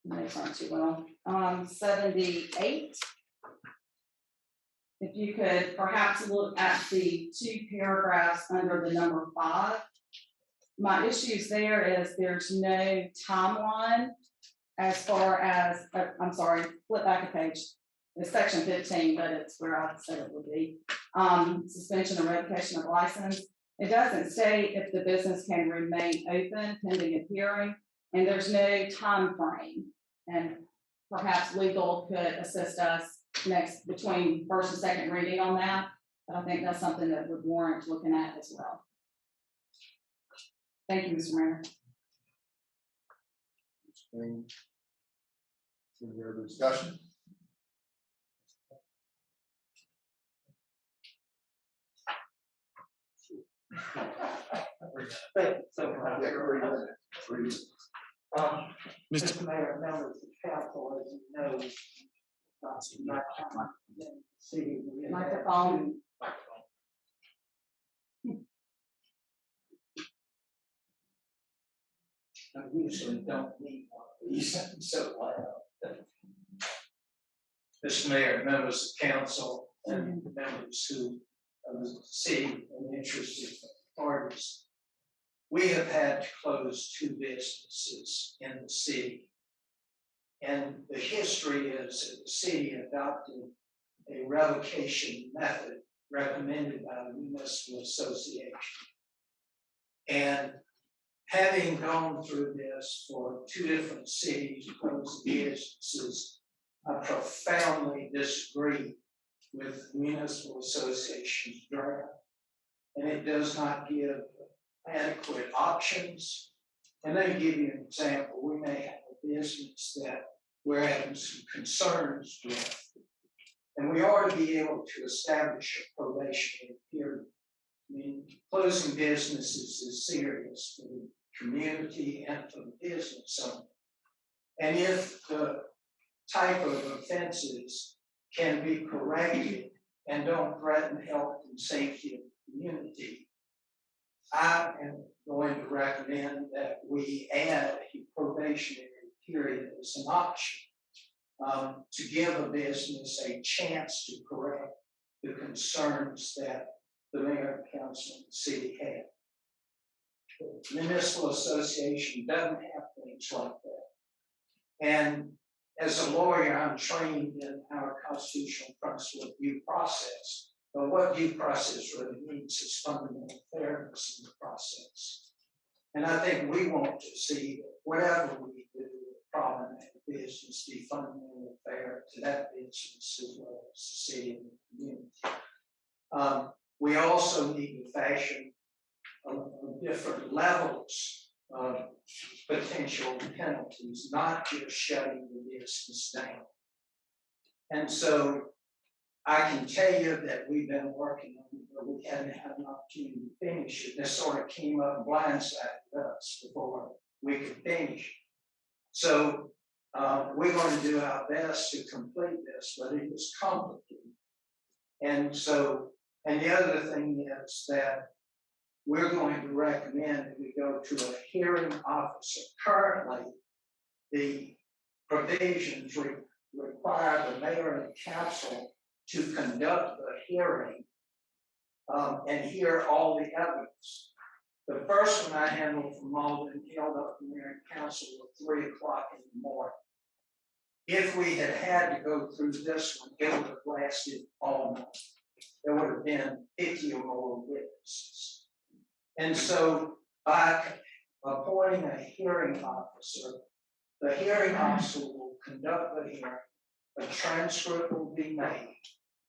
those aren't too well, 78. If you could perhaps look at the 2 paragraphs under the number 5. My issues there is there's no timeline as far as, I'm sorry, flip back a page. It's section 15, but it's where I said it would be. Suspension or revocation of license. It doesn't state if the business can remain open pending a hearing, and there's no time frame. And perhaps legal could assist us next between first and second reading on that. But I think that's something that would warrant looking at as well. Thank you, Mr. Mayor. Any other discussion? Mr. Mayor, members of council, as you know, Microphone. I usually don't need one of these, so loud. Mr. Mayor, members of council, and members who of the city and interested parties. We have had to close 2 businesses in the city. And the history is that the city adopted a revocation method recommended by the municipal association. And having gone through this for 2 different cities, closed businesses, I profoundly disagree with the municipal association's draft. And it does not give adequate options. And let me give you an example. We may have a business that we're having some concerns with, and we ought to be able to establish a probationary period. I mean, closing businesses is serious for the community and for the business owner. And if the type of offenses can be corrected and don't threaten health and safety of the community, I am going to recommend that we add a probationary period as an option to give a business a chance to correct the concerns that the mayor and council of the city have. The municipal association doesn't have things like that. And as a lawyer, I'm trained in our constitutional principle of due process. But what due process really means is fundamental fairness in the process. And I think we want to see that whatever we do with problematic business be fundamentally fair to that business as well as the city and the community. We also need to fashion different levels of potential penalties, not just shutting the business down. And so I can tell you that we've been working on it, but we hadn't had an opportunity to finish it. This sort of came up blindsided us before we could finish. So we're going to do our best to complete this, but it is complicated. And so, and the other thing is that we're going to recommend that we go to a hearing officer. Currently, the provisions require the mayor and council to conduct the hearing and hear all the evidence. The first one I handled from Mauldin held up the mayor and council at 3 o'clock in the morning. If we had had to go through this one, it would have lasted all night. There would have been 50 or more witnesses. And so by appointing a hearing officer, The hearing officer will conduct the hearing, a transcript will be made,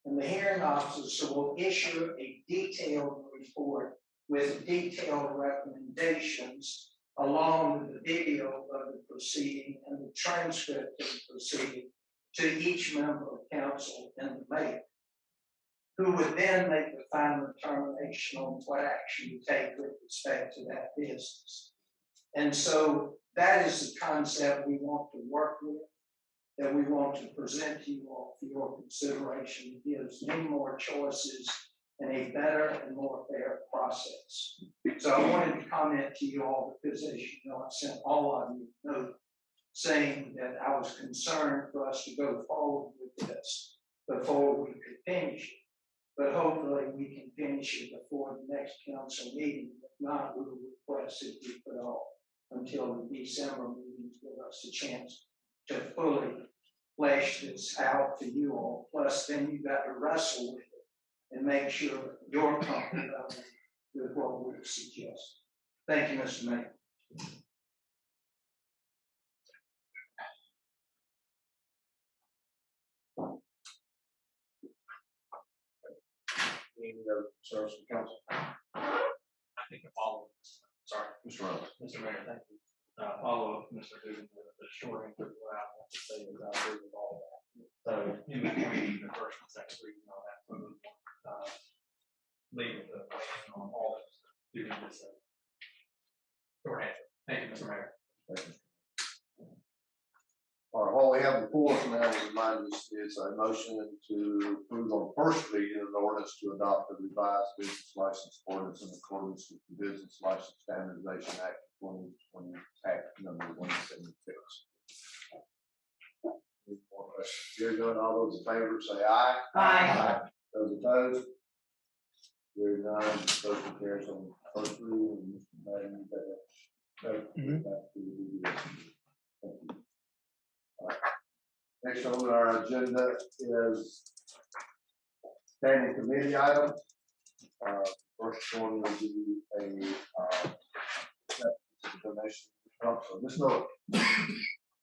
and the hearing officer will issue a detailed report with detailed recommendations along with the video of the proceeding and the transcript of the proceeding to each member of council and the mayor, who would then make the final determination on what action to take with respect to that business. And so that is the concept we want to work with, that we want to present to you all for your consideration. It gives many more choices and a better and more fair process. So I wanted to comment to you all because, as you know, I sent all of you a note saying that I was concerned for us to go forward with this before we could finish it. But hopefully we can finish it before the next council meeting. If not, we will request it be put off until the December meetings give us a chance to fully flesh this out to you all. Plus, then you got to wrestle with it and make sure you're comfortable with what we suggest. Thank you, Mr. Mayor. Any other concerns from council? I think a follow-up, sorry, Mr. Reynolds. Mr. Mayor, thank you. Follow up, Mr. Dugan, the short answer to what I have to say is I agree with all of that. So in between the first and second reading, I'll have to leave the on all of this, doing this short answer. Thank you, Mr. Mayor. Thank you. All right, what we have before us now, remind us, is a motion to approve on first reading an ordinance to adopt the revised business license ordinance in accordance with the Business License Standardization Act 2020, Act number 176. Hearing none, all those in favor say aye. Aye. Those opposed? Hearing none, motion carries on first reading. Mr. Madden, you better vote. Thank you. Next on our agenda is standing committee items. First one will be a donation. So Ms. Miller.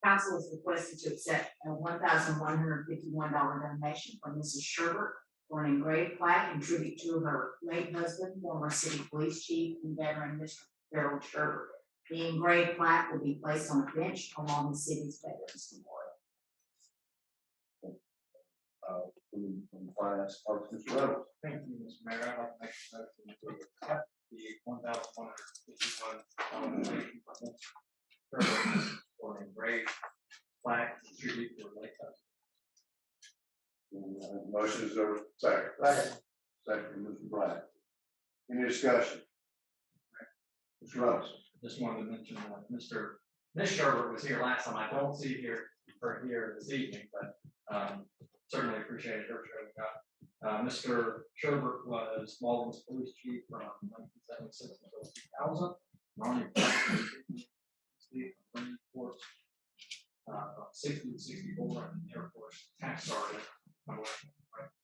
Council is requested to accept a $1,151 donation from Mrs. Sherbert for an engraved plaque in tribute to her late husband, former city police chief and veteran Mr. Harold Sherbert. The engraved plaque will be placed on a bench along the city's Veterans Memorial. From the finance, Mr. Reynolds. Thank you, Mr. Mayor. I'd like to make a motion to accept the $1,151 donation from Mr. for an engraved plaque to tribute to the late husband. Motion is over. Second. Second from Mr. Bryant. Any discussion? Mr. Reynolds. Just wanted to mention Ms. Sherbert was here last time. I don't see her here this evening, but certainly appreciate her showing up. Mr. Sherbert was Mauldin's police chief from 1976 until 2000. Running from 60 to 64 and the Air Force tax sergeant. I worked from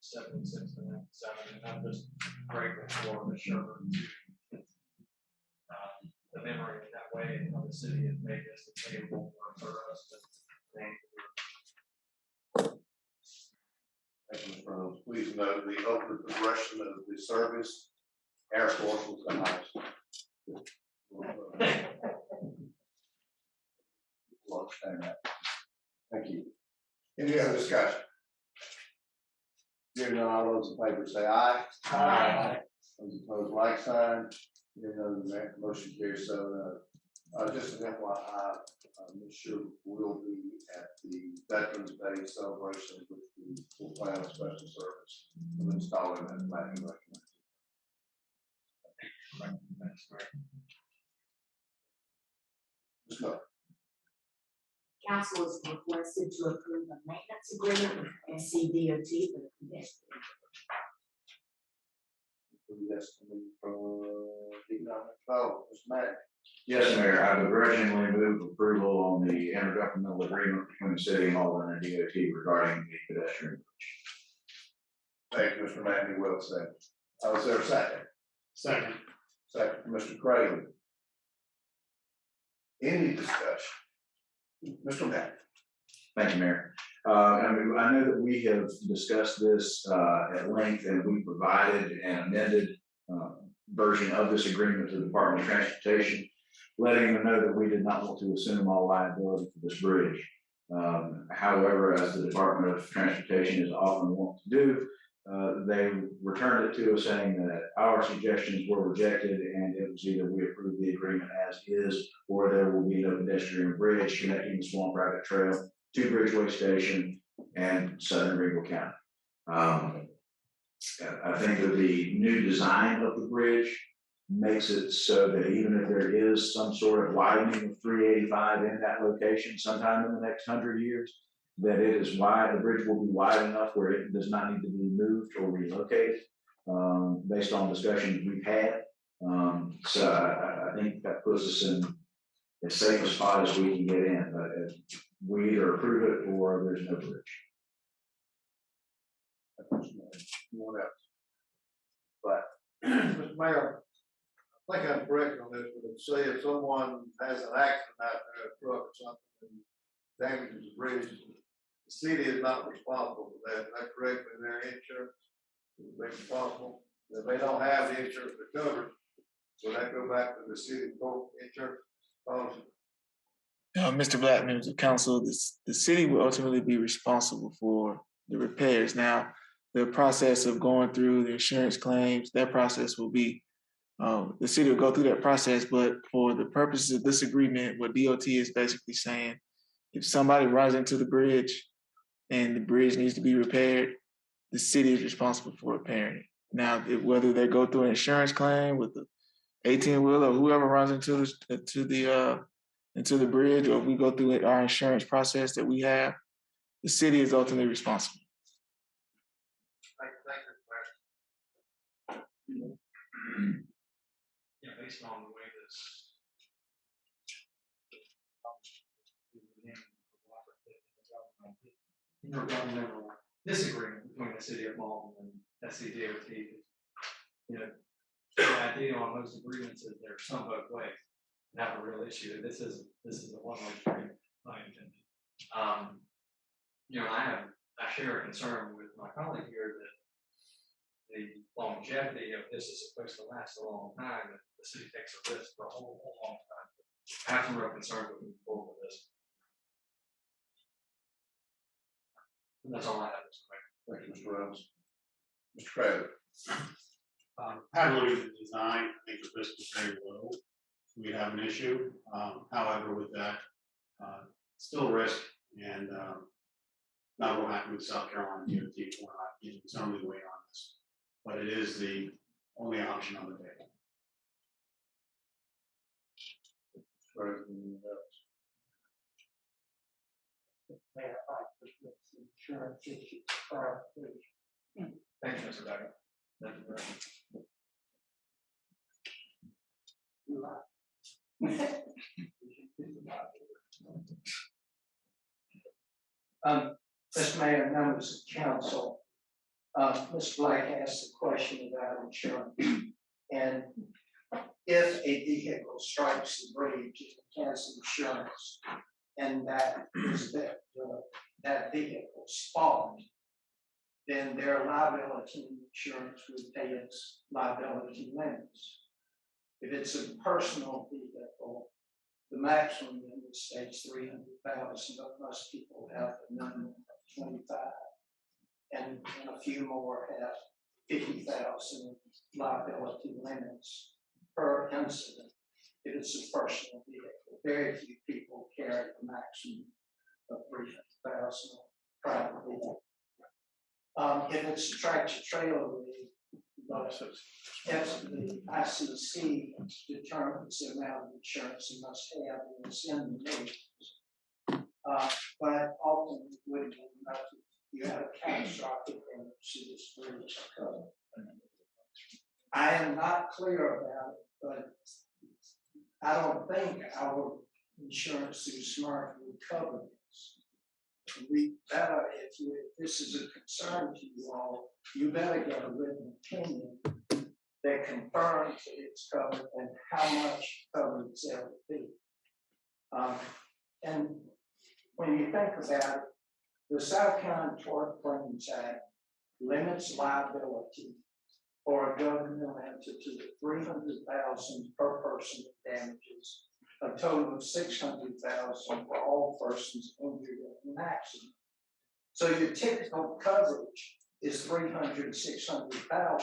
76 to 97, and I'm just grateful for Ms. Sherbert to the memory in that way, and how the city has made this attainable for us to thank. Thank you, Mr. Reynolds. Please note the upward progression of the service. Air Force was the highest. We'll understand that. Thank you. Any other discussion? Hearing none, all those in favor say aye. Aye. Those opposed, like sign. Hearing none, the motion carries 7-0. Just an FYI, Ms. Sherbert will be at the Veterans Day celebration, which we will plan a special service of installing that plaque and recognition. Council is requested to approve a maintenance agreement with NCDOT for the pedestrian. Yes, from Mr. Matt. Yes, Mayor, I begrudgingly move approval on the intergovernmental agreement between the city of Mauldin and DOT regarding the pedestrian bridge. Thank you, Mr. Matthew, well said. Is there a second? Second. Second, Mr. Craig. Any discussion? Mr. Beck. Thank you, Mayor. I know that we have discussed this at length, and we provided an amended version of this agreement to the Department of Transportation, letting them know that we did not want to assume all liability for this bridge. However, as the Department of Transportation is often wont to do, they returned it to us saying that our suggestions were rejected, and it was either we approve the agreement as is, or there will be no pedestrian bridge connecting the Swamp Rabbit Trail to Bridgeway Station and southern Greenville County. I think that the new design of the bridge makes it so that even if there is some sort of widening of 385 in that location sometime in the next 100 years, that it is wide, the bridge will be wide enough where it does not need to be moved or relocated, based on discussions we've had. So I think that puts us in as safe a spot as we can get in. We either approve it or there's no bridge. Anyone else? But, Mr. Mayor, I think I'm correct on this, but say if someone has an accident out there, a truck or something, and damages the bridge, the city is not responsible for that. Is that correct? In their insurance is they responsible? If they don't have the insurance to cover, will that go back to the city court insurance policy? Mr. Black, members of council, the city will ultimately be responsible for the repairs. Now, the process of going through the insurance claims, that process will be, the city will go through that process, but for the purposes of this agreement, what DOT is basically saying, if somebody runs into the bridge and the bridge needs to be repaired, the city is responsible for repairing it. Now, whether they go through an insurance claim with the 18-wheeler or whoever runs into the bridge, or if we go through our insurance process that we have, the city is ultimately responsible. Yeah, based on the way this agreement between the city of Mauldin and SCDOT, you know, the idea on most agreements is there's some both ways. Have a real issue. This is a one-way street, my opinion. You know, I share a concern with my colleague here that the longevity of this is supposed to last a long time, and the city takes a risk for a whole long time. I have some real concerns with moving forward with this. And that's all I have. Thank you, Mr. Reynolds. Mr. Craddock. Had a look at the design. I think the risk is very low. We have an issue. However, with that, still risk, and not real happy with South Carolina DOT. We're not getting zoning weight on this, but it is the only option on the table. Insurance issue clarification. Thank you, Mr. Becker. Thank you very much. Mr. Mayor, members of council, Mr. Black asked a question about insurance. And if a vehicle strikes the bridge, it has insurance, and that vehicle's fault, then their liability insurance would pay its liability limits. If it's a personal vehicle, the maximum in the state's 300,000, but most people have the minimum of 25, and a few more have 50,000 liability limits per incident. If it's a personal vehicle, very few people carry the maximum of 300,000 private vehicle. If it's a tractor trailer, if the ICC determines the amount of insurance it must have, and it's in the news. But often it wouldn't be enough if you have a catastrophic damage to this bridge covered. I am not clear about it, but I don't think our insurance through SMART would cover this. We better, if this is a concern to you all, you better get a written opinion that confirms that it's covered and how much coverage there would be. And when you think about it, the South Carolina Tort Claims Act limits liability for a governmental entity to $300,000 per person in damages, a total of $600,000 for all persons injured in an accident. So your typical coverage is $300,000, $600,000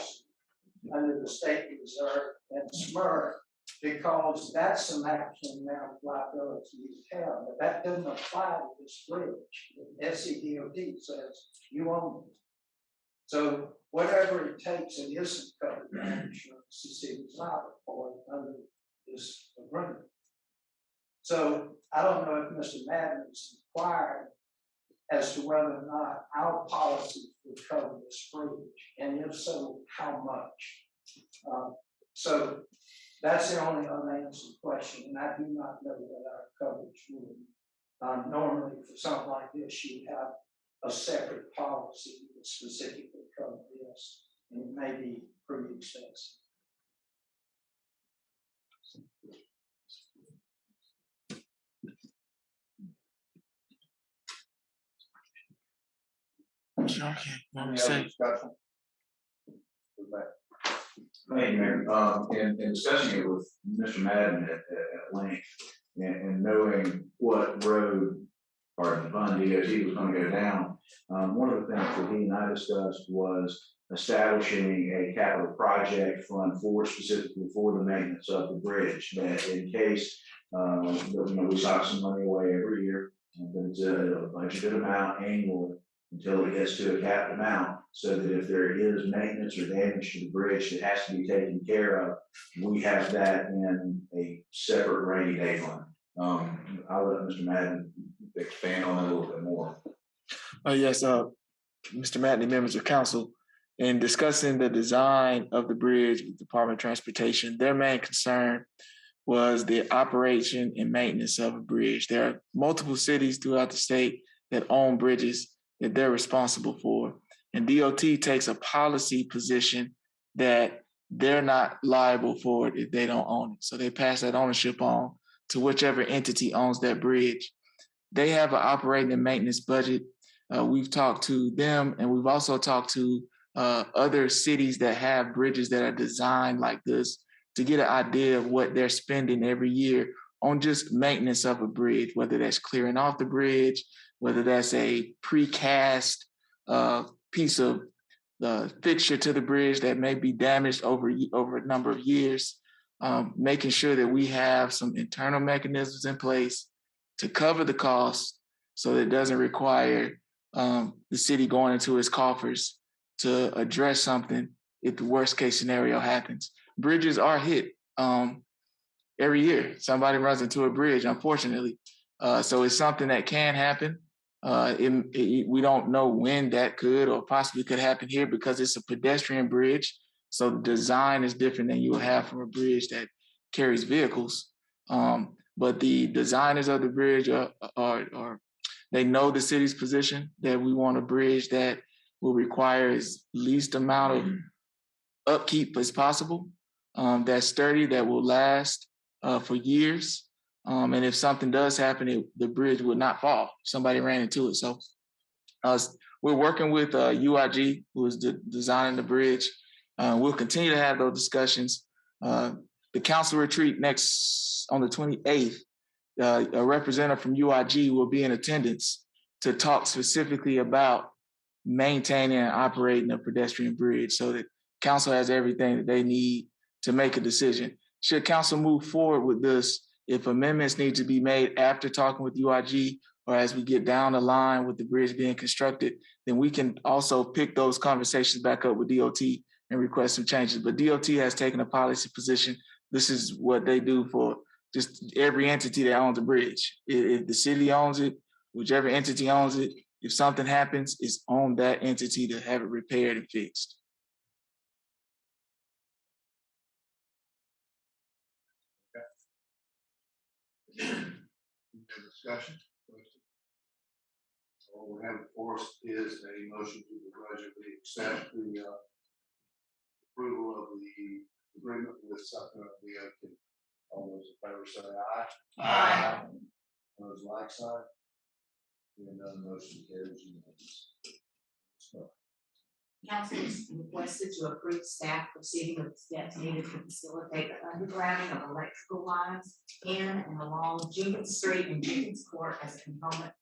under the state reserve and SMRF, because that's the maximum amount of liability you have, but that doesn't apply to this bridge. The SCDOT says you own it. So whatever it takes, it isn't covered by insurance, the city's liable for it under this agreement. So I don't know if Mr. Madden is inquired as to whether or not our policy would cover this bridge, and if so, how much. So that's the only unanswered question, and I do not know that our coverage would. Normally, for something like this, you have a separate policy that specifically covers this, and it may be pretty expensive. Okay, what Any we other say? discussion? Thank you, Mayor. In discussing it with Mr. Madden at length, and knowing what road or the fund DOT was gonna go down, one of the things that he and I discussed was establishing a capital project fund specifically for the maintenance of the bridge, that in case, we sock some money away every year, but it's a budgeted amount annually until it gets to a capped amount, so that if there is maintenance or damage to the bridge that has to be taken care of, we have that in a separate rainy day fund. I'll let Mr. Madden expand on that a little bit more. Yes, Mr. Madden, members of council, in discussing the design of the bridge with the Department of Transportation, their main concern was the operation and maintenance of a bridge. There are multiple cities throughout the state that own bridges that they're responsible for. And DOT takes a policy position that they're not liable for it if they don't own it. So they pass that ownership on to whichever entity owns that bridge. They have an operating and maintenance budget. We've talked to them, and we've also talked to other cities that have bridges that are designed like this to get an idea of what they're spending every year on just maintenance of a bridge, whether that's clearing off the bridge, whether that's a precast piece of the fixture to the bridge that may be damaged over a number of years, making sure that we have some internal mechanisms in place to cover the cost so that it doesn't require the city going into its coffers to address something if the worst case scenario happens. Bridges are hit every year. Somebody runs into a bridge, unfortunately. So it's something that can happen. We don't know when that could or possibly could happen here because it's a pedestrian bridge. So the design is different than you would have from a bridge that carries vehicles. But the designers of the bridge they know the city's position that we want a bridge that will require as least amount of upkeep as possible, that's sturdy, that will last for years. And if something does happen, the bridge would not fall. Somebody ran into it. So we're working with UIG, who is designing the bridge. We'll continue to have those discussions. The council retreat next on the 28th, a representative from UIG will be in attendance to talk specifically about maintaining and operating a pedestrian bridge so that council has everything that they need to make a decision. Should council move forward with this, if amendments need to be made after talking with UIG or as we get down the line with the bridge being constructed, then we can also pick those conversations back up with DOT and request some changes. But DOT has taken a policy position. This is what they do for just every entity that owns a bridge. If the city owns it, whichever entity owns it, if something happens, it's on that entity to have it repaired and fixed. Discussion? All we have before us is a motion to gradually accept the approval of the agreement with South Carolina DOT. All those in favor say aye. Aye. Those like sign. Hearing none, motion carries unanimous. Council is requested to approve staff proceeding with steps needed to facilitate the undergrounding of electrical lines in and along Jenkins Street and Jenkins Court as a component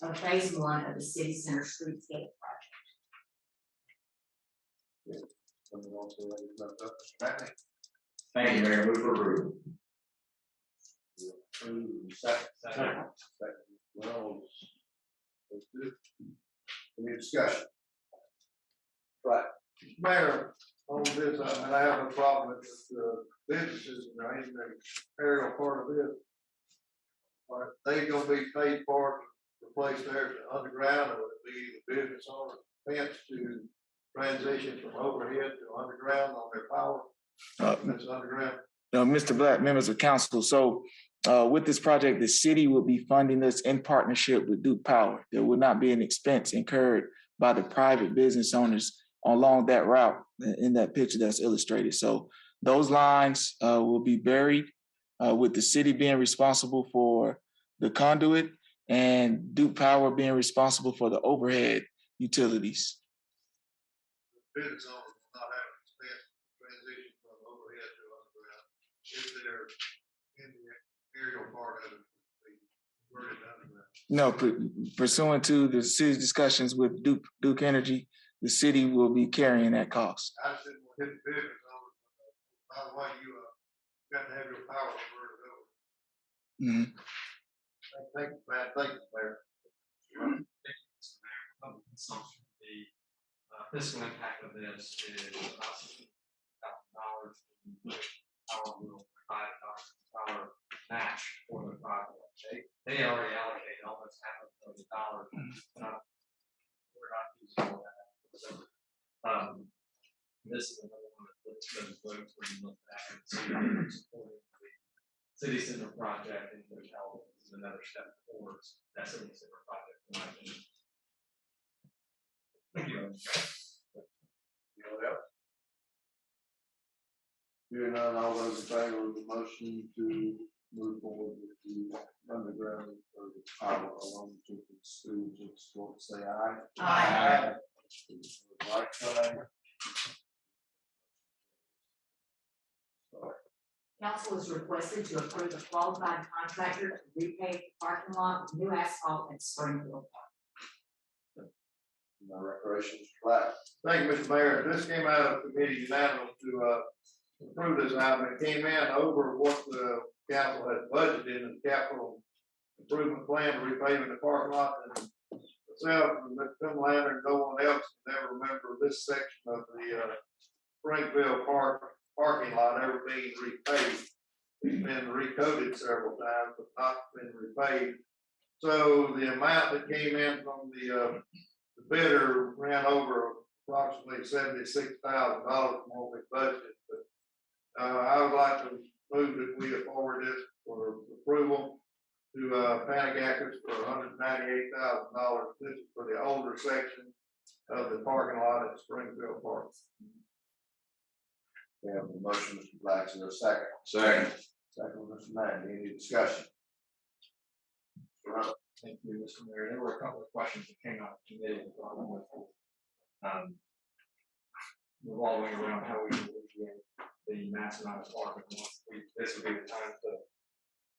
of phase 1 of the city center streetscape project. Someone also ready to vote up, Mr. Mackey? Thank you, Mayor. Move for approval. Approve, second. Second, Reynolds. Let's do it. Any discussion? Right. Mayor, on this, I have no problem with businesses, and I ain't the aerial part of this. Are they gonna be paid for to replace their underground, or would it be the business owner fence to transition from overhead to underground on their power? That's underground. Mr. Black, members of council, so with this project, the city will be funding this in partnership with Duke Power. There will not be an expense incurred by the private business owners along that route in that picture that's illustrated. So those lines will be buried with the city being responsible for the conduit and Duke Power being responsible for the overhead utilities. Business owners will not have an expense transition from overhead to underground if they're in the aerial part of it, be converted to underground. No, pursuant to the city's discussions with Duke Energy, the city will be carrying that cost. I said, well, hit the business owners, by the way, you got to have your power converted over. Mm-hmm. Thank you, man. Thank you, Mayor. Thank you, Mr. Mayor. Public consumption, the fiscal impact of this is about $60,000. Power will provide $5,000 match for the project. They already allocated almost $500,000. We're not using all that. So, this is another one of those votes where you look back and see supporting the city center project, and which is another step towards that city center project. In my opinion. Thank you. Anyone else? Hearing none, all those in favor of the motion to move forward with the underground or the power along Jenkins Street, say aye. Aye. Right side. Council is requested to approve a qualified contractor to repave the parking lot with new asphalt at Springfield Park. No recreation, Black. Thank you, Mr. Mayor. This came out of committee unanimous to approve this item. It came in over what the council had budgeted in the capital improvement plan to repaving the parking lot. And myself and Mr. Finlander and no one else can ever remember this section of the Springfield Park parking lot ever being repaved. It's been recoded several times, but not been repaved. So the amount that came in from the bidder ran over approximately $76,000 from what we budgeted. But I would like to move that we forward this for approval to Panagakis for $198,000. This is for the older section of the parking lot at Springfield Park. We have a motion, Mr. Black, is there a second? Second. Second, Mr. Manning, any discussion? Thank you, Mr. Mayor. There were a couple of questions that came out of committee revolving around how we can alleviate the mass amount of parking. This would be the time to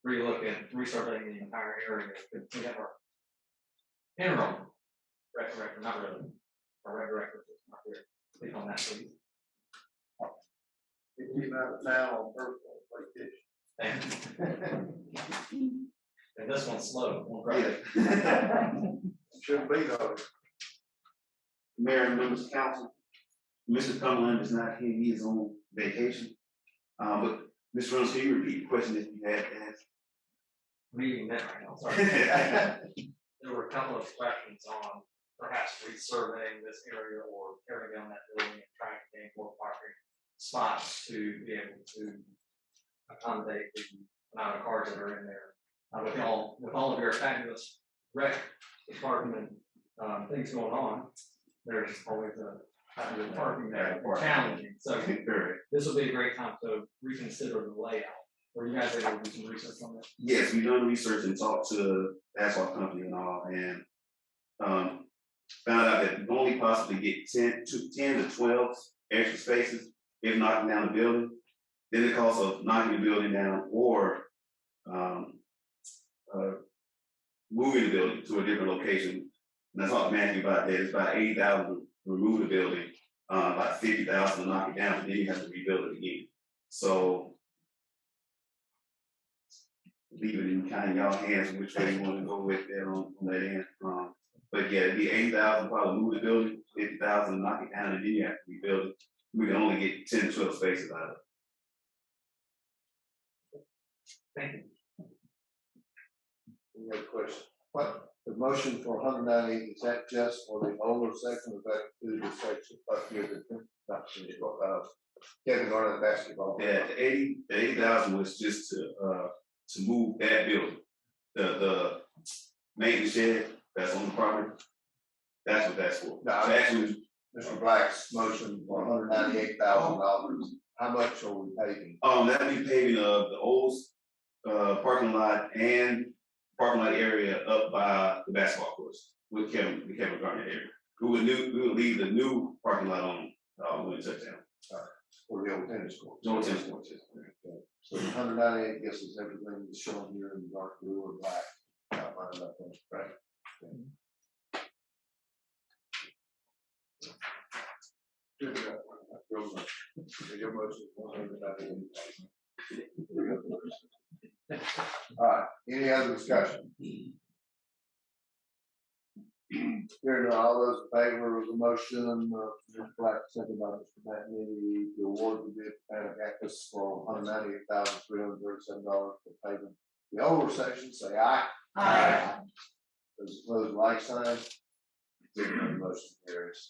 relook at resurveying the entire area. We have our interim record, not really, our red record is not here. Click on that, please. They came out of town on personal vacation. And this one's slow, won't grab Shouldn't be though. Mayor and members of council, Mr. Cumberland is not here, he is on vacation. But Mr. Reynolds, can you repeat the question that you had asked? reading that right now, sorry. There were a couple of questions on perhaps resurveying this area or tearing down that building and trying to gain more parking spots to be able to accommodate the amount of cars that are in there. With all of your fabulous rec department things going on, there's always a parking there challenging. So this will be a great time to reconsider the layout Were you guys able to do some research on that? Yes, we done research and talked to the asphalt company and all, and found out that you only possibly get 10 to 12 extra spaces if knocking down the building. Then it costs of knocking the building down or moving the building to a different location. And I talked to Matthew about that. It's about 80,000 to remove the building, about 50,000 to knock it down, and then you have to rebuild it again. So leave it in kind of y'all hands which way you want to go with that on that end. But yeah, it'd be 80,000 probably move the building, 50,000 knock it down, and then you have to rebuild it. We can only get 10 to 12 spaces out of it. Thank you. Any other question? What, the motion for 198, is that just for the older section, or that include the section up here that, Kevin Garnett basketball? Yeah, the 80,000 was just to move that building. The maintenance shed that's on the property, that's what that's for. No, Actually, Mr. Black's motion for $198,000, how much are we paying? that'll be paving the old parking lot and parking lot area up by the basketball courts with the Kevin Garnett area. We would leave the new parking lot on when it's shut down. For the old tennis court? No tennis courts, yes. Okay. So 198, I guess, is everything that's shown here in dark blue or black. Outlined up there, right? Okay. Good job. Your motion, 198,000. All right, any other discussion? Hearing none, all those in favor of the motion, Mr. Black, second by Mr. Matney, to award the bid to Panacacus for $198,337 for paving the older section, say aye. Aye. Those opposed, like sign. Motion carries.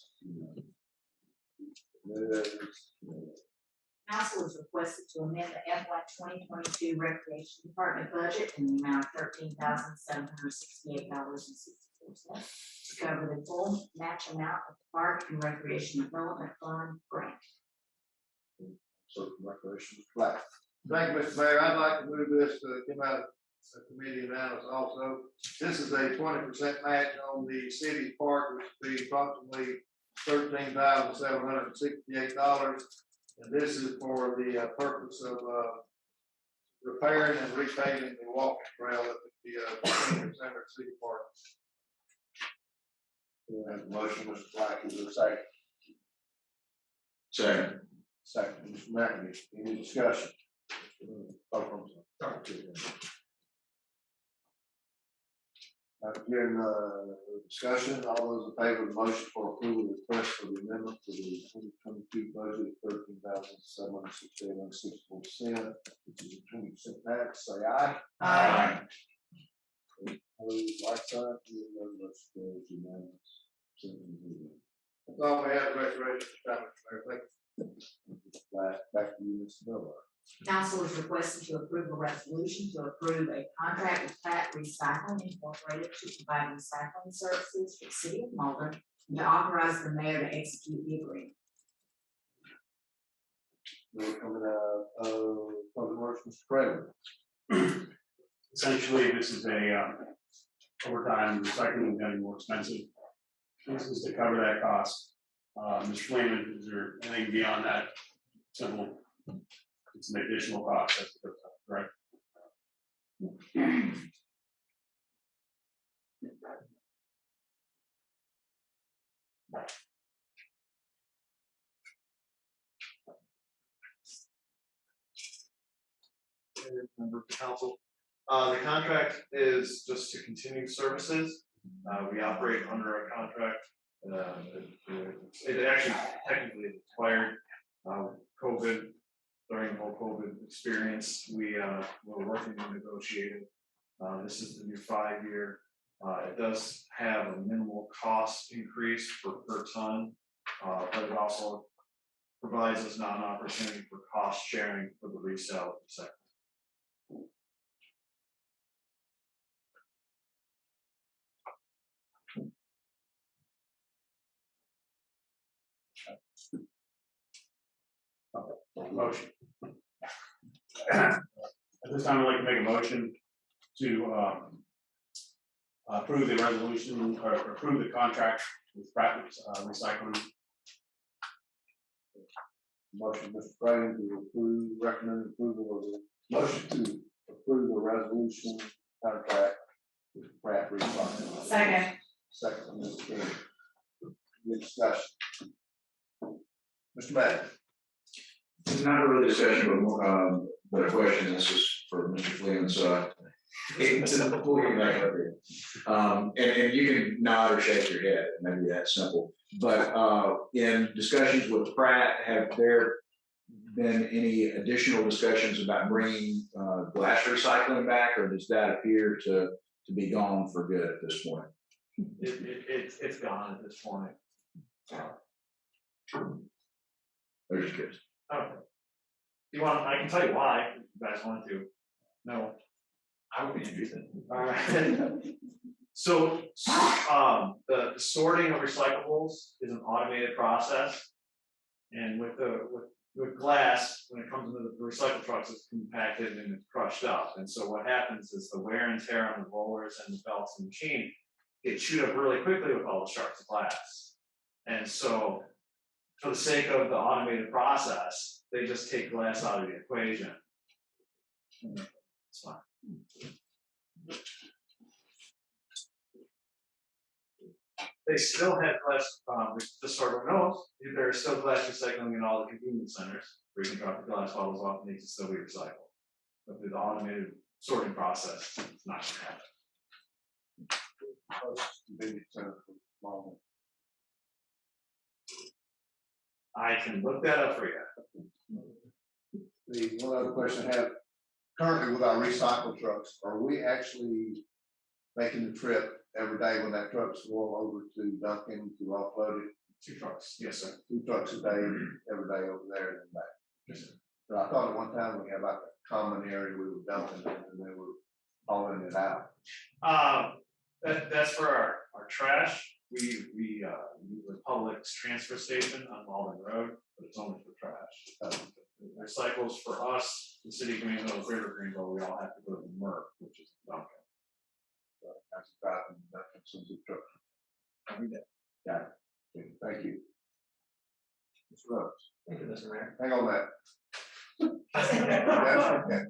Council is requested to amend the FY 2022 Recreation Department budget in the amount of $13,768.64 to cover the full match amount of the Park and Recreation Development Fund grant. So recreation is flat. Thank you, Mr. Mayor. I'd like to move this to come out of the committee analysis also. This is a 20% match on the city park, which would be approximately $13,768. And this is for the purpose of repairing and repaving the walking trail at the center city park. Motion, Mr. Black, is there a second? Second. Second, Mr. McAdoo, any discussion? Hearing discussion, all those in favor of the motion for approval of the request for the amendment to the 2022 budget of $13,768.64, which is a 20% tax, say aye. Aye. Opposed, like sign, motion carries unanimous. That's all we have, recreation, Mr. Mayor. Thank you. Back to you, Mr. Miller. Council is requested to approve a resolution to approve a contract with Pratt Recycling Incorporated to provide recycling services for the city of Mauldin and to authorize the mayor to execute the agreement. We're coming out of public works, Mr. Kramer. Essentially, this is a overtime recycling getting more expensive. This is to cover that cost. Mr. Freeman, is there anything beyond that simple? It's an additional cost, that's the correct. Member of the council. The contract is just to continue services. We operate under a contract. It actually technically expired. COVID, during the whole COVID experience, we were working and negotiating. This is the new 5-year. It does have a minimal cost increase per ton, but it also provides us now an opportunity for cost sharing for the resale sector. Motion. this time I'd like to make a motion to approve the resolution or approve the contract with Pratt Recycling. Motion, Mr. Frame, to approve, recommend approval of the motion to approve the resolution contract with Pratt Recycling. Second. Second, Ms. King. Any discussion? Mr. Matt. Not really a discussion, but more, but a question. This is for Mr. Freeman's, we'll get back up here. And you can nod or shake your head, maybe that's simple. But in discussions with Pratt, have there been any additional discussions about bringing glass recycling back, or does that appear to be gone for good at this point? It's gone at this point. There's kids. Okay. You want, I can tell you why, if you guys want to. No. I would be interested. All right. So, the sorting of recyclables is an automated process. And with glass, when it comes into the recycle trucks, it's compacted and it's crushed up. And so what happens is the wear and tear on the rollers and the belts and machine get chewed up really quickly with all the shards of glass. And so, for the sake of the automated process, they just take glass out of the equation. It's fine. They still have glass, just so everyone knows, there's still glass recycling in all the convenience centers, where you can drop the glass bottles off and they can still be recycled. But through the automated sorting process, it's not gonna happen. I can look that up for you. The one other question I have, currently with our recycle trucks, are we actually making the trip every day when that truck's going over to Duncan to offload it? 2 trucks, yes, sir. 2 trucks a day, every day over there and then back. Yes, sir. But I thought at one time we had like a common area we were dumping it and they were hauling it out. That's for our trash. We use the Publix transfer station on Mauldin Road, but it's only for trash. Recycles for us, the city of Greenville, Greater Greenville, we all have to go to Merck, which is Duncan. So that's driving Duncan some big truck. Every day. Got it. Okay, thank you. Mr. Rhodes. Thank you, Mr. Mayor. Hang on that. Yes, okay.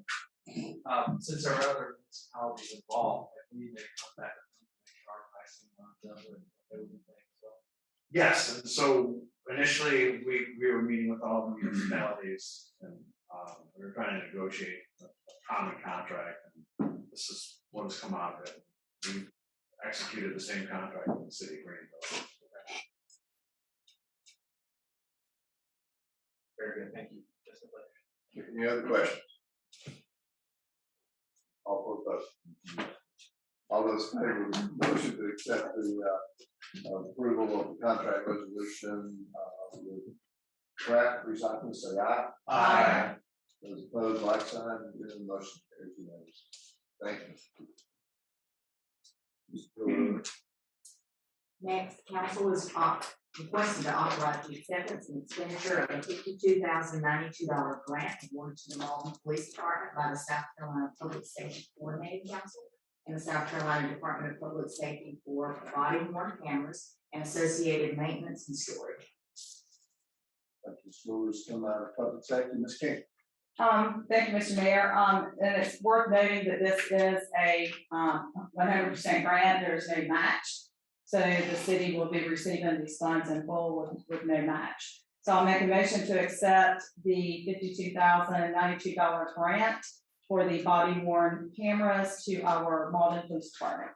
Since there are other municipalities involved, we may contact them to make sure our pricing lines up with everything. So. Yes, and so initially we were meeting with all the municipalities and we were trying to negotiate a common contract, and this is what has come out of it. We executed the same contract with the city of Greenville. Very good, thank you. Just a pleasure. Any other questions? All for those. All those in favor of the motion to accept the approval of the contract resolution with Pratt Recycling, say aye. Aye. Those opposed, like sign, the motion carries unanimously. Thank you. Next, council is requested to authorize the acceptance and expenditure of a $52,092 grant awarded to the Mauldin Police Department by the South Carolina Public Safety Coordinating Council and the South Carolina Department of Public Safety for body-worn cameras and associated maintenance and storage. Thank you. Scores come out of public safety, Ms. King. Thank you, Mr. Mayor. And it's worth noting that this is a 100% grant. There's no match. So the city will be receiving these funds in full with no match. So I'll make a motion to accept the $52,092 grant for the body-worn cameras to our Mauldin Police Department.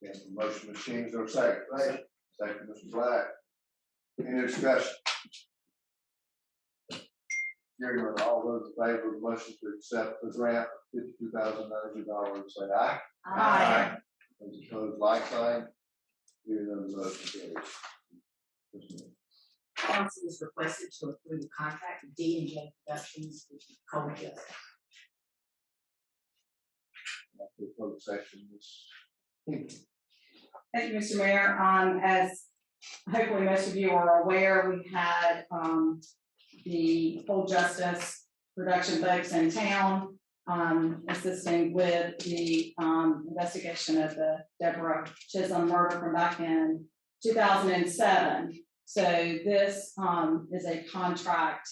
Okay, the motion was changed or second, right? Second, Mr. Black. Any discussion? Hearing none, all those in favor of the motion to accept the grant of $52,090, say aye. Aye. Those opposed, like sign. Hearing none, the motion carries. Council is requested to approve the contract with D&J Productions, which is Cole Justice. The closed section is. Thank you, Mr. Mayor. As hopefully most of you are aware, we had the Full Justice production folks in town. assisting with the, investigation of the Deborah Chisholm murder from back in 2007. So this, is a contract,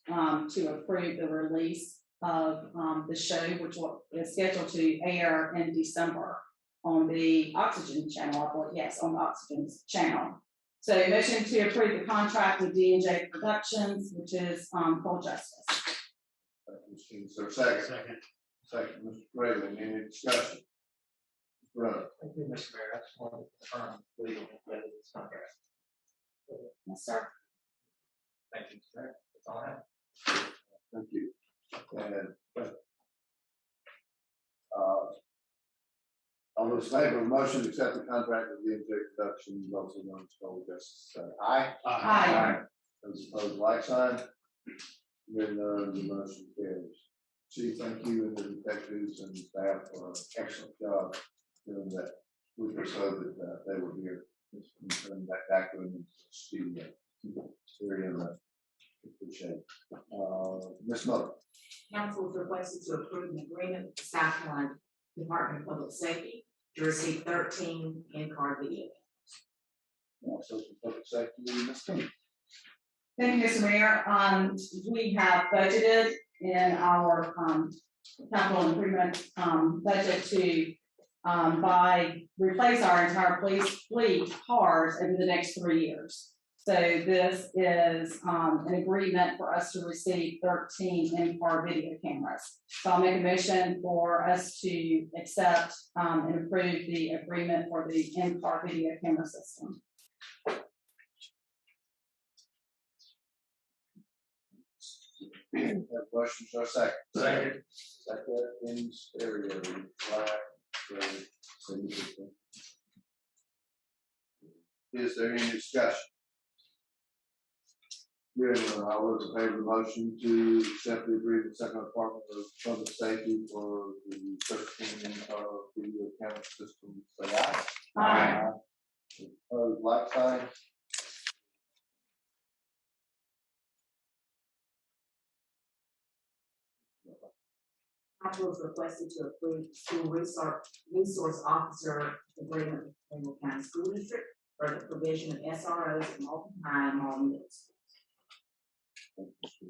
to approve the release of, the show, which is scheduled to air in December on the Oxygen channel, I believe, yes, on the Oxygen channel. So motion to approve the contract with D&J Productions, which is, Full Justice. Thank you, Ms. King. Is there a second? Second, Mr. Craven, any discussion? Mr. Rhodes? Thank you, Mr. Mayor. I just wanted to confirm legal with this contract. Yes, sir. Thank you, Mr. Mayor. That's all I have. Thank you. And, all those in favor of the motion to accept the contract with D&J Productions, also known as Full Justice, say aye. Aye. Those opposed, like sign. Hearing none, the motion carries. Chief, thank you and the detectives and staff for an excellent job doing that week or so that they were here. Just turning that back to them in the studio. Very appreciate it. Ms. Miller. Council is requested to approve an agreement with the South Carolina Department of Public Safety to receive 13 in-car video. Also, for public safety, Ms. King. Thank you, Mr. Mayor. We have budgeted in our, capital improvement, budget to, replace our entire police fleet cars over the next 3 years. So this is, an agreement for us to receive 13 in-car video cameras. So I'll make a motion for us to accept, and approve the agreement for the in-car video camera system. Have questions or second? Second. Second in stereo, black, red, signature. Is there any discussion? Hearing none, all those in favor of the motion to accept the agreement, second Department of Public Safety for the 13 video camera system, say aye. Aye. Opposed, like sign. Council is requested to approve school resource officer agreement with Greenville County School District for the provision of SROs at Mauldin High and Mauldin Middle School.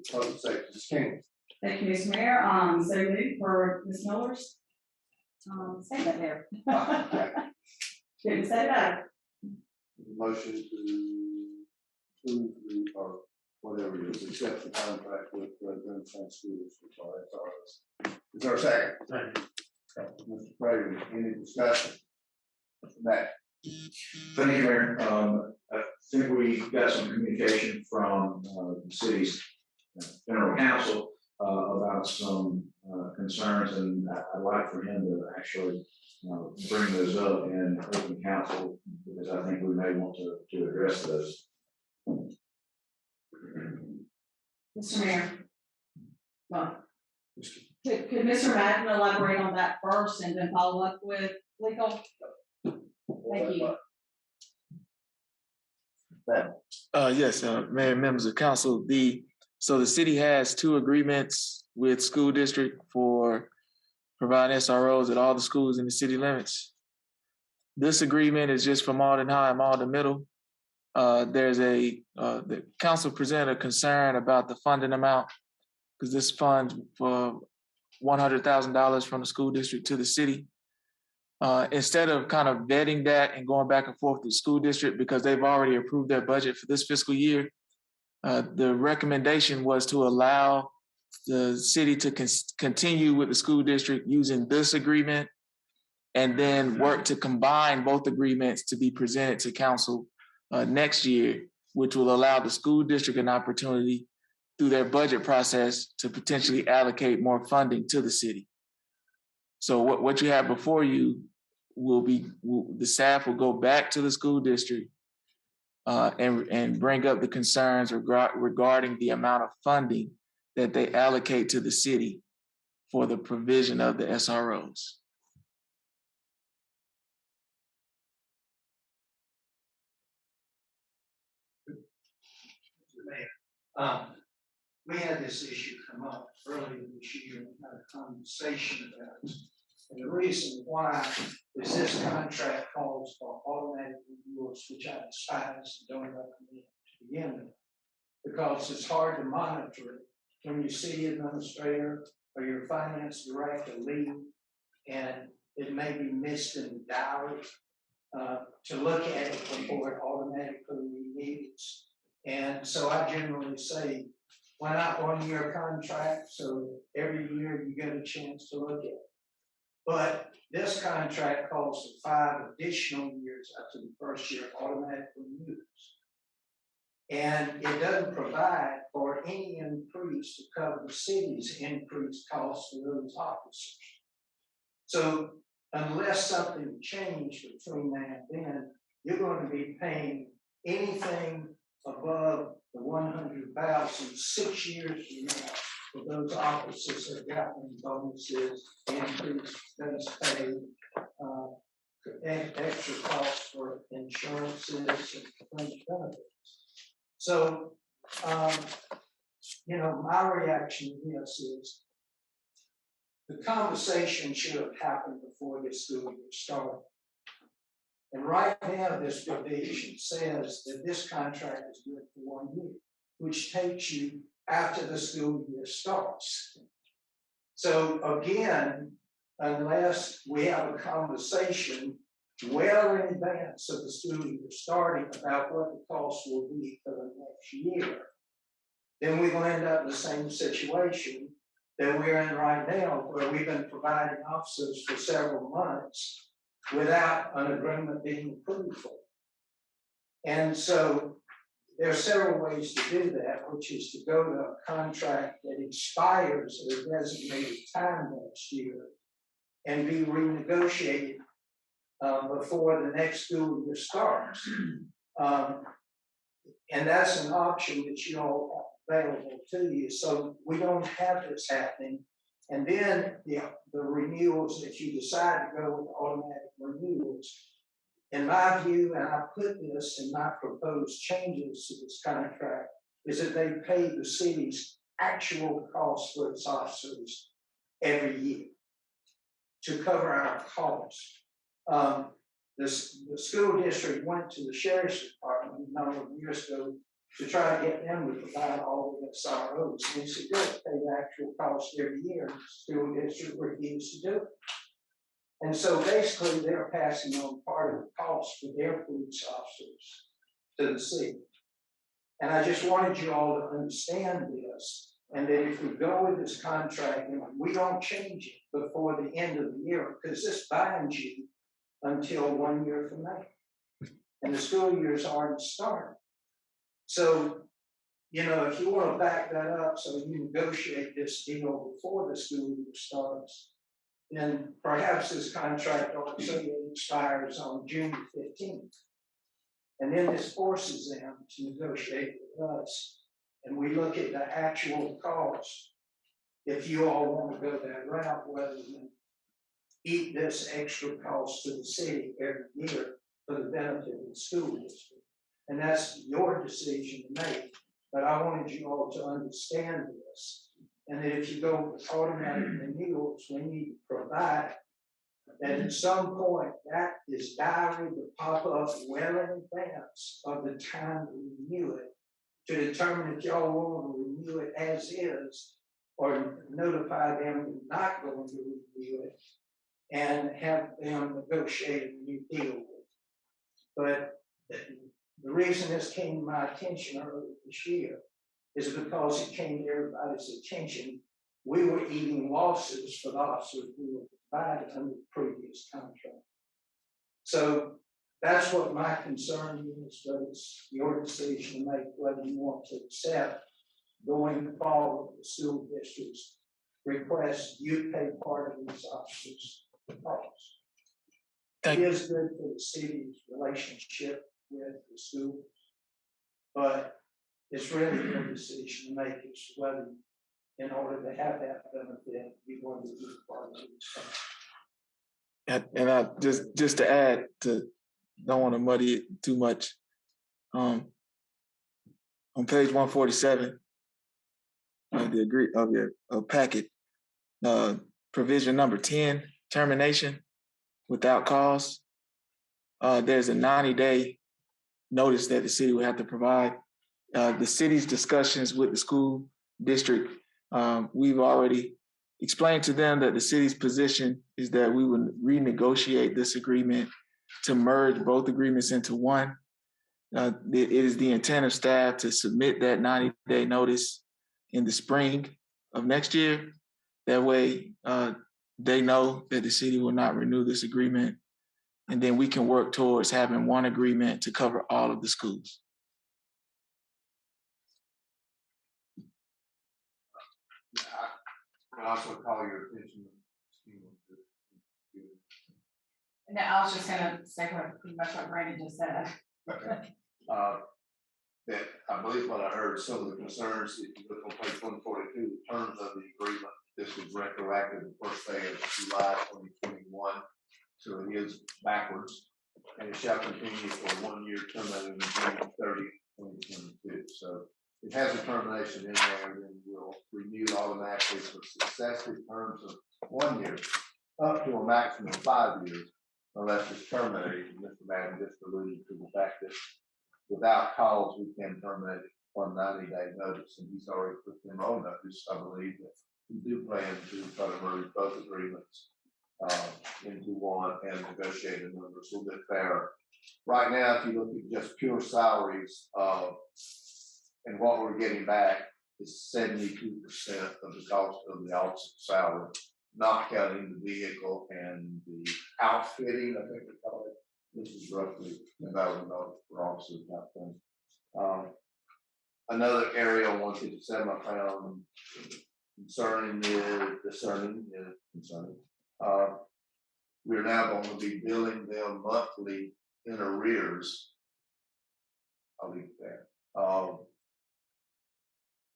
Public safety, Ms. King. Thank you, Mr. Mayor. So moved for Ms. Miller's, statement there. Couldn't say that. Motion to approve the, or whatever it is, accept the contract with Greenville County School District, or SROs. Is there a second? Mr. Craven, any discussion? Mr. Matt. Thank you, Mayor. I think we got some communication from the city's general counsel about some concerns, and I'd like for him to actually bring those up in open council, because I think we may want to address those. Mr. Mayor. Well, could Mr. Madden elaborate on that first and then follow up with legal? Thank you. Yes, Mayor, members of council, so the city has 2 agreements with school district for providing SROs at all the schools in the city limits. This agreement is just for Mauldin High and Mauldin Middle. There's the council presented a concern about the funding amount, because this funds for $100,000 from the school district to the city. Instead of kind of vetting that and going back and forth with the school district, because they've already approved their budget for this fiscal year, the recommendation was to allow the city to continue with the school district using this agreement, and then work to combine both agreements to be presented to council next year, which will allow the school district an opportunity through their budget process to potentially allocate more funding to the city. So what you have before you will be, the staff will go back to the school district and bring up the concerns regarding the amount of funding that they allocate to the city for the provision of the SROs. Mayor, we had this issue come up earlier this year and had a conversation about it. And the reason why is this contract calls for automatic renewals, which I despise and don't recommend to begin with, because it's hard to monitor it when your city administrator or your finance director leave, and it may be missed in the diary to look at it before it automatically renews. And so I generally say, why not 1 year contract, so every year you get a chance to look at it. But this contract calls for 5 additional years after the first year automatic renews. And it doesn't provide for any increase to cover the city's increased costs for those officers. So unless something changed between now and then, you're going to be paying anything above the 100,000 6 years from now for those officers that got bonuses, increased base pay, extra costs for insurances and fringe benefits. So, my reaction to this is the conversation should have happened before this school year started. And right now, this provision says that this contract is good for 1 year, which takes you after the school year starts. So again, unless we have a conversation well in advance of the school year starting about what the cost will be for the next year, then we will end up in the same situation that we're in right now, where we've been providing officers for several months without an agreement being approved for. And so there are several ways to do that, which is to go to a contract that expires at a designated time next year and be renegotiated before the next school year starts. And that's an option that you all have available to you. So we don't have this happening. And then the renewals, if you decide to go with automatic renewals, in my view, and I put this in my proposed changes to this contract, is that they pay the city's actual costs for its officers every year to cover our costs. The school district went to the sheriff's department a number of years ago to try to get them to provide all of the SROs. And they said, good, pay the actual cost every year. The school district refused to do it. And so basically they're passing on part of the cost for their police officers to the city. And I just wanted you all to understand this, and that if we go with this contract, and we don't change it before the end of the year, because this binds you until 1 year from now. And the school year's already started. So, if you want to back that up so you negotiate this deal before the school year starts, then perhaps this contract also expires on June 15th. And then this forces them to negotiate with us. And we look at the actual cost, if you all want to go that route, rather than eat this extra cost to the city every year for the benefit of the school district. And that's your decision to make. But I wanted you all to understand this. And that if you go with automatic renewals, we need to provide that at some point that is diary to pop up well in advance of the time we renew it, to determine if y'all want to renew it as is, or notify them we're not going to renew it, and have them negotiate a new deal with it. But the reason this came to my attention earlier this year is because it came to everybody's attention. We were eating losses for the officers we were provided under the previous contract. So that's what my concern is, but it's your decision to make whether you want to accept going forward with the school district's request you pay part of these officers' costs. It is good for the city's relationship with the schools, but it's really your decision to make as to whether, in order to have that benefit, you want to be part of it. And I just to add, to don't want to muddy it too much. On page 147, packet. Provision number 10, termination without cause. There's a 90-day notice that the city will have to provide. The city's discussions with the school district, we've already explained to them that the city's position is that we would renegotiate this agreement to merge both agreements into one. It is the intent of staff to submit that 90-day notice in the spring of next year. That way, they know that the city will not renew this agreement, and then we can work towards having one agreement to cover all of the schools. I also call your attention. And I was just gonna say pretty much what Brandon just said. Okay. That I believe what I heard, some of the concerns, if you look on page 142, the terms of the agreement, this was retroactive the first day of July 2021. So it is backwards, and it shall continue for 1 year terminating June 30, 2022. So it has a termination in there, and then we'll renew automatically for successive terms of 1 year, up to a maximum of 5 years, unless it's terminated. Mr. Madden just alluded to the fact that without cause, we can terminate it on 90-day notice, and he's already put them on notice. I believe that we do plan to try to merge both agreements into one and negotiate a number a little bit fairer. Right now, if you look at just pure salaries, and what we're getting back is 72% of the cost of the officer salary, not counting the vehicle and the outfitting, I think we call it. This is roughly $1,000 per officer type thing. Another area on 157 I found concerning. We're now going to be billing them monthly in arrears. I'll leave it there.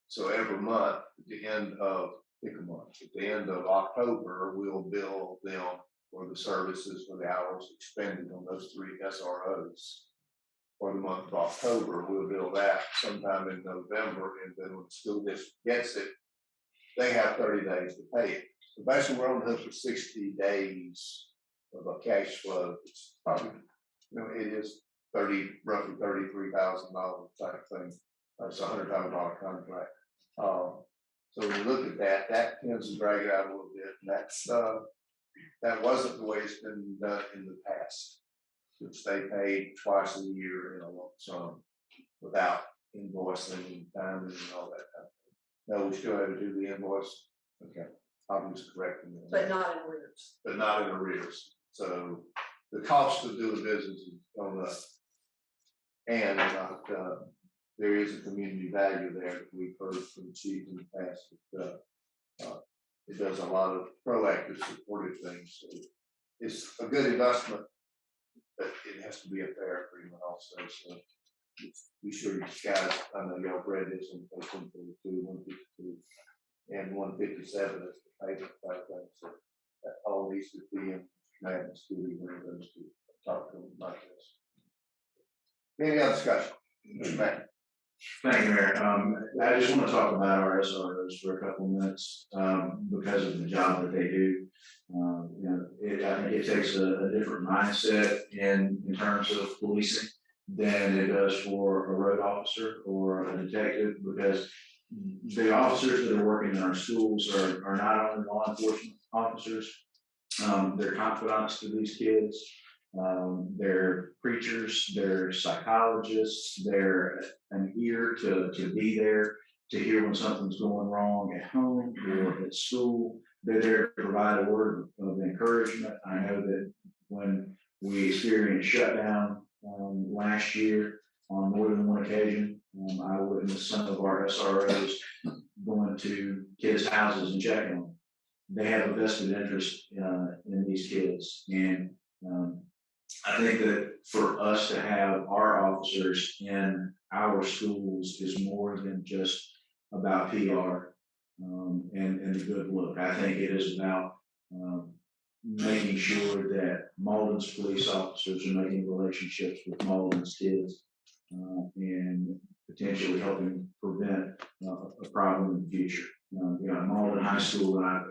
So every month, at the end of, pick a month, at the end of October, we'll bill them for the services, for the hours expended on those 3 SROs. For the month of October, we'll bill that sometime in November, and then when the school district gets it, they have 30 days to pay it. So basically, we're on the hook for 60 days of a cash flow. It's probably, it is roughly $33,000 type thing. It's a $100,000 contract. So when you look at that, that tends to drag it out a little bit. And that's that wasn't the way it's been done in the past, which they paid twice a year in a lump sum without invoicing and timing and all that kind of thing. No, we still have to do the invoice. Okay, I'm just correcting that. But not in arrears. But not in arrears. So the cost of doing business is going up, and not. There is a community value there that we've heard from the chief in the past. That, it does a lot of proactive, supportive things. So it's a good investment, but it has to be a fair agreement also. So be sure you guys, I know y'all read this on page 142, 152, and 157 is the payment type thing. So that all needs to be in Madden's duty when it goes to talk to them like this. Any other discussion? Mr. Madden. Thank you, Mayor. I just want to talk about our SROs for a couple of minutes because of the job that they do. I think it takes a different mindset in terms of policing than it does for a road officer or a detective, because the officers that are working in our schools are not only law enforcement officers, they're confidants to these kids. They're preachers, they're psychologists, they're an ear to be there to hear when something's going wrong at home or at school. They're there to provide a word of encouragement. I know that when we experienced shutdown last year on more than one occasion, I witnessed some of our SROs going to kids' houses and checking on them. They have a vested interest in these kids, and I think that for us to have our officers in our schools is more than just about PR and the good look. I think it is about making sure that Mauldin's police officers are making relationships with Mauldin's kids and potentially helping prevent a problem in the future. Mauldin High School, and I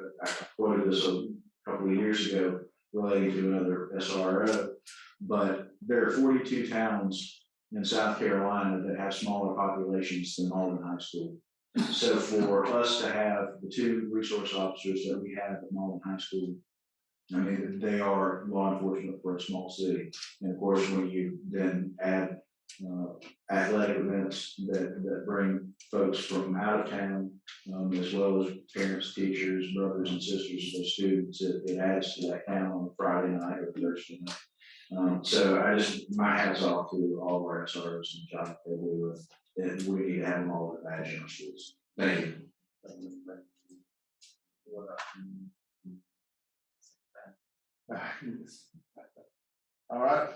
quoted this a couple of years ago relating to another SRO, but there are 42 towns in South Carolina that have smaller populations than Mauldin High School. So for us to have the 2 resource officers that we have at Mauldin High School, I mean, they are law enforcement for a small city. And of course, when you then add athletic events that bring folks from out of town, as well as parents, teachers, brothers and sisters of those students, it adds to that town on a Friday night or Thursday night. So my hats off to all of our SROs and the job they do, and we need to have them all at badge in our schools. Thank you. All right,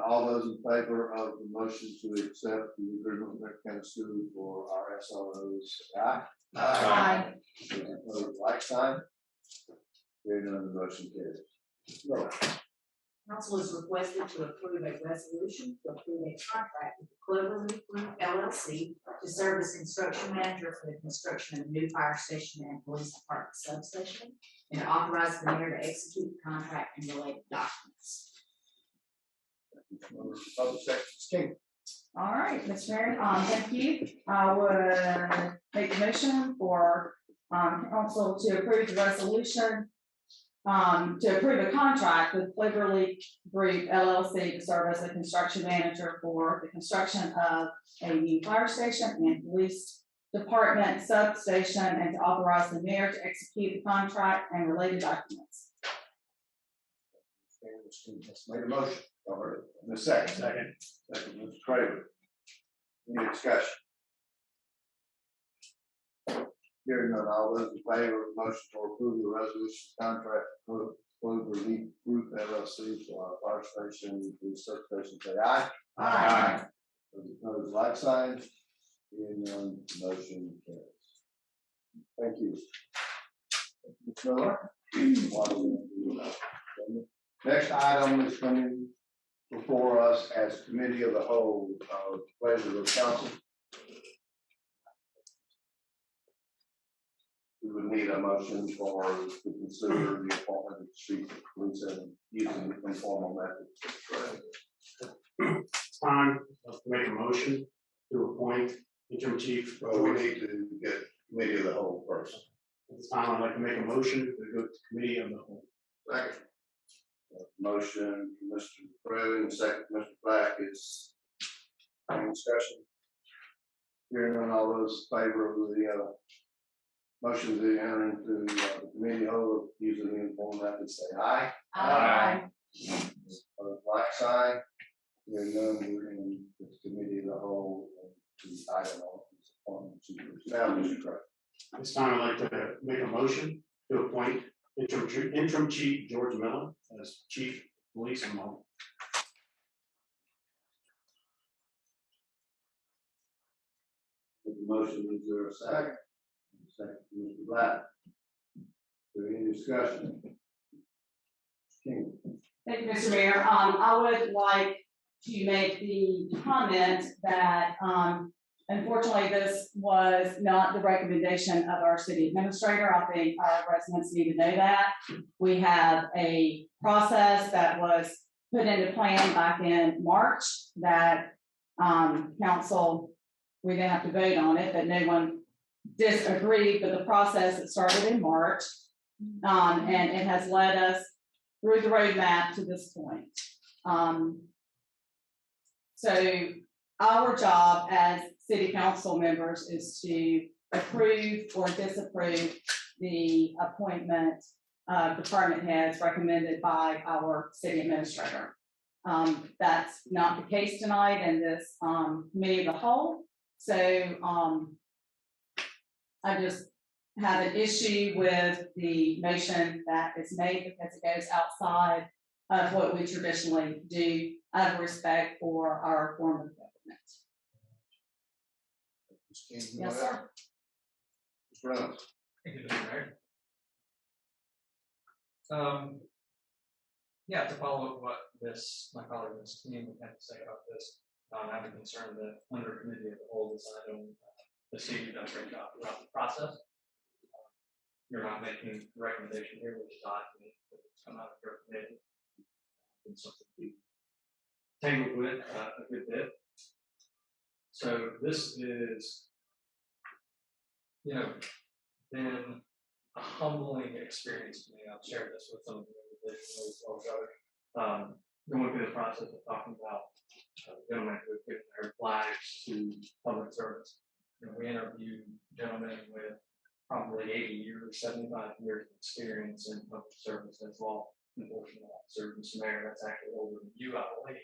all those in favor of the motion to accept the agreement with County School for our SROs, say aye. Aye. Opposed, like sign. Hearing none, the motion carries. Go. Council is requested to approve a resolution to approve a contract with the Cloverleaf Group LLC to serve as construction manager for the construction of a new fire station and police department substation, and to authorize the mayor to execute the contract and related documents. Public Secretary King. All right, Mr. Mayor, thank you. I would make a motion for council to approve the resolution to approve a contract with Cloverleaf Group LLC to serve as a construction manager for the construction of a new fire station and police department substation, and to authorize the mayor to execute the contract and related documents. Made a motion. All right, in a second. Second, Mr. Craven. Any discussion? Hearing none, all those in favor of the motion to approve the resolution contract with Cloverleaf Group LLC for our fire station and substation, say aye. Aye. Those opposed, like sign. Hearing none, the motion carries. Thank you. Mr. Miller. Next item is coming before us as committee of the whole, pleasure of council. We would need a motion for to consider the appointment of chief of police and using the informal method. It's time to make a motion to appoint interim chief. Well, we need to get committee of the whole first. At this time, I'd like to make a motion to go to committee of the whole. Second. Motion, Mr. Craven, second, Mr. Black, is any discussion? Hearing none, all those in favor of the motion to enter into the committee whole using the informal method, say aye. Aye. Like sign. Hearing none, we're in the committee of the whole to the item on this appointment. Now, Mr. Craven. This time, I'd like to make a motion to appoint interim chief George Miller as chief of police in Mauldin. The motion, is there a second? Second, Mr. Black. Is there any discussion? King. Thank you, Mr. Mayor. I would like to make the comment that unfortunately, this was not the recommendation of our city administrator. I think our residents need to know that. We have a process that was put into plan back in March that council, we didn't have to vote on it, but no one disagreed with the process that started in March. And it has led us through the roadmap to this point. So our job as city council members is to approve or disapprove the appointment of department heads recommended by our city administrator. That's not the case tonight in this committee of the whole. So I just have an issue with the motion that is made because it goes outside of what we traditionally do out of respect for our form of government. Yes, sir. Mr. Reynolds. Thank you, Mr. Mayor. Yeah, to follow up what my colleague Ms. King had to say about this. I have a concern that under committee of the whole this item, the city does a great job throughout the process. You're not making a recommendation here, which is odd to me, but it's come out of your committee. It's something to be tangled with a good bit. So this is, you know, been a humbling experience to me. I've shared this with some of the individuals as well as others. Going through the process of talking about gentlemen who have given their lives to public service. You know, we interviewed gentlemen with probably 80 years, 75 years of experience in public service as law enforcement officer. Mr. Mayor, that's actually older than you, I believe.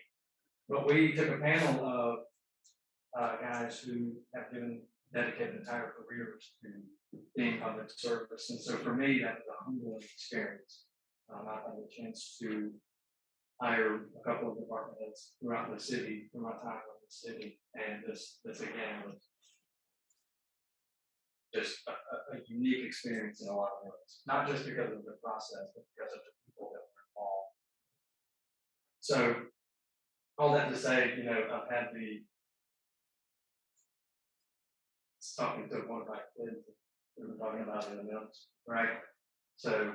But we took a panel of guys who have given dedicated entire careers to being public service. And so for me, that was a humbling experience. I've had a chance to hire a couple of department heads throughout the city, through my time in the city. And this again was just a unique experience in a lot of ways, not just because of the process, but because of the people that were involved. So all that to say, you know, I've had talking to one of my kids, we were talking about M&Ms, right? So,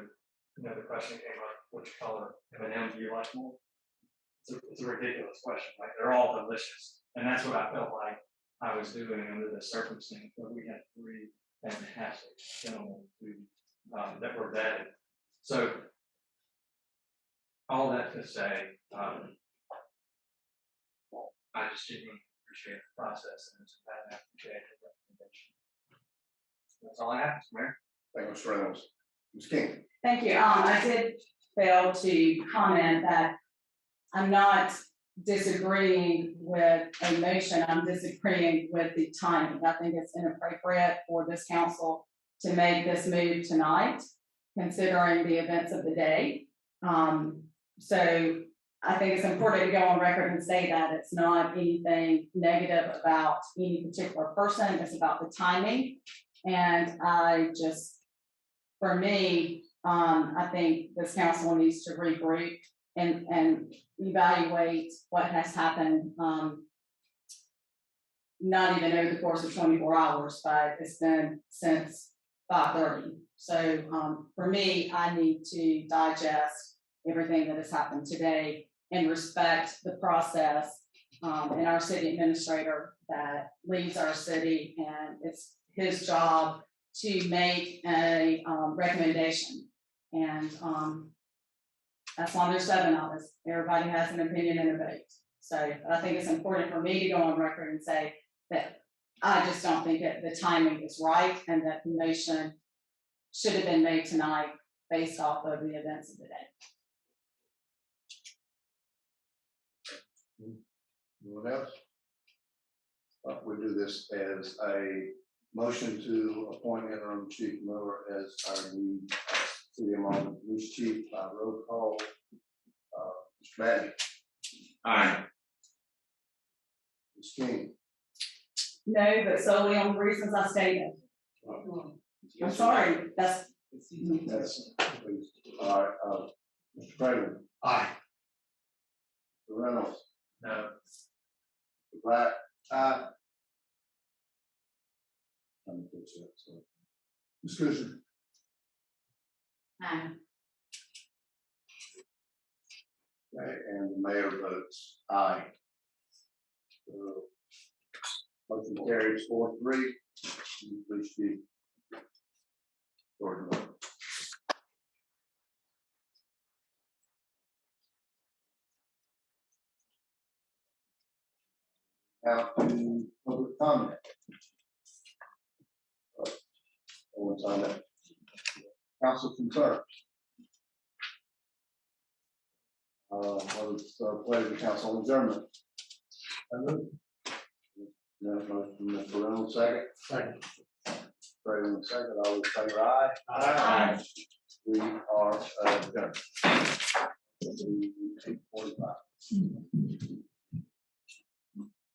you know, the question came up, which color M&M do you like more? It's a ridiculous question, right? They're all delicious. And that's what I felt like I was doing under this circumstance, where we had three fantastic gentlemen who, that were vetted. So, all that to say, I just genuinely appreciate the process and it's an appreciated recommendation. That's all I have, Mr. Mayor. Thank you, Mr. Reynolds. Ms. King. Thank you. I did fail to comment that I'm not disagreeing with a motion. I'm disagreeing with the timing. I think it's inappropriate for this council to make this move tonight, considering the events of the day. So I think it's important to go on record and say that it's not anything negative about any particular person. It's about the timing. And for me, I think this council needs to regroup and evaluate what has happened, not even over the course of 24 hours, but it's been since 5:30. So for me, I need to digest everything that has happened today and respect the process and our city administrator that leads our city, and it's his job to make a recommendation. And that's why there's 7 of us. Everybody has an opinion and a vote. So I think it's important for me to go on record and say that I just don't think that the timing is right and that the motion should have been made tonight based off of the events of the day. Anyone else? We'll do this as a motion to appoint interim chief Miller as our new city of Mauldin police chief by roll call. Mr. Madden. Aye. Ms. King. No, but solely on the reasons I stated. I'm sorry, that's. Yes, please. All right, Mr. Kramer. Aye. Mr. Reynolds. No. Mr. Black. Aye. Ms. Cushion. Aye. Okay, and the mayor votes aye. So, motion carries 4-3. Please chief. Gordon. Now to public comment. Everyone's on that. Council concerns. What is the pleasure of council adjournment? Mr. Reynolds, second. Second. President, second. All in favor, aye. Aye. We are adjourned.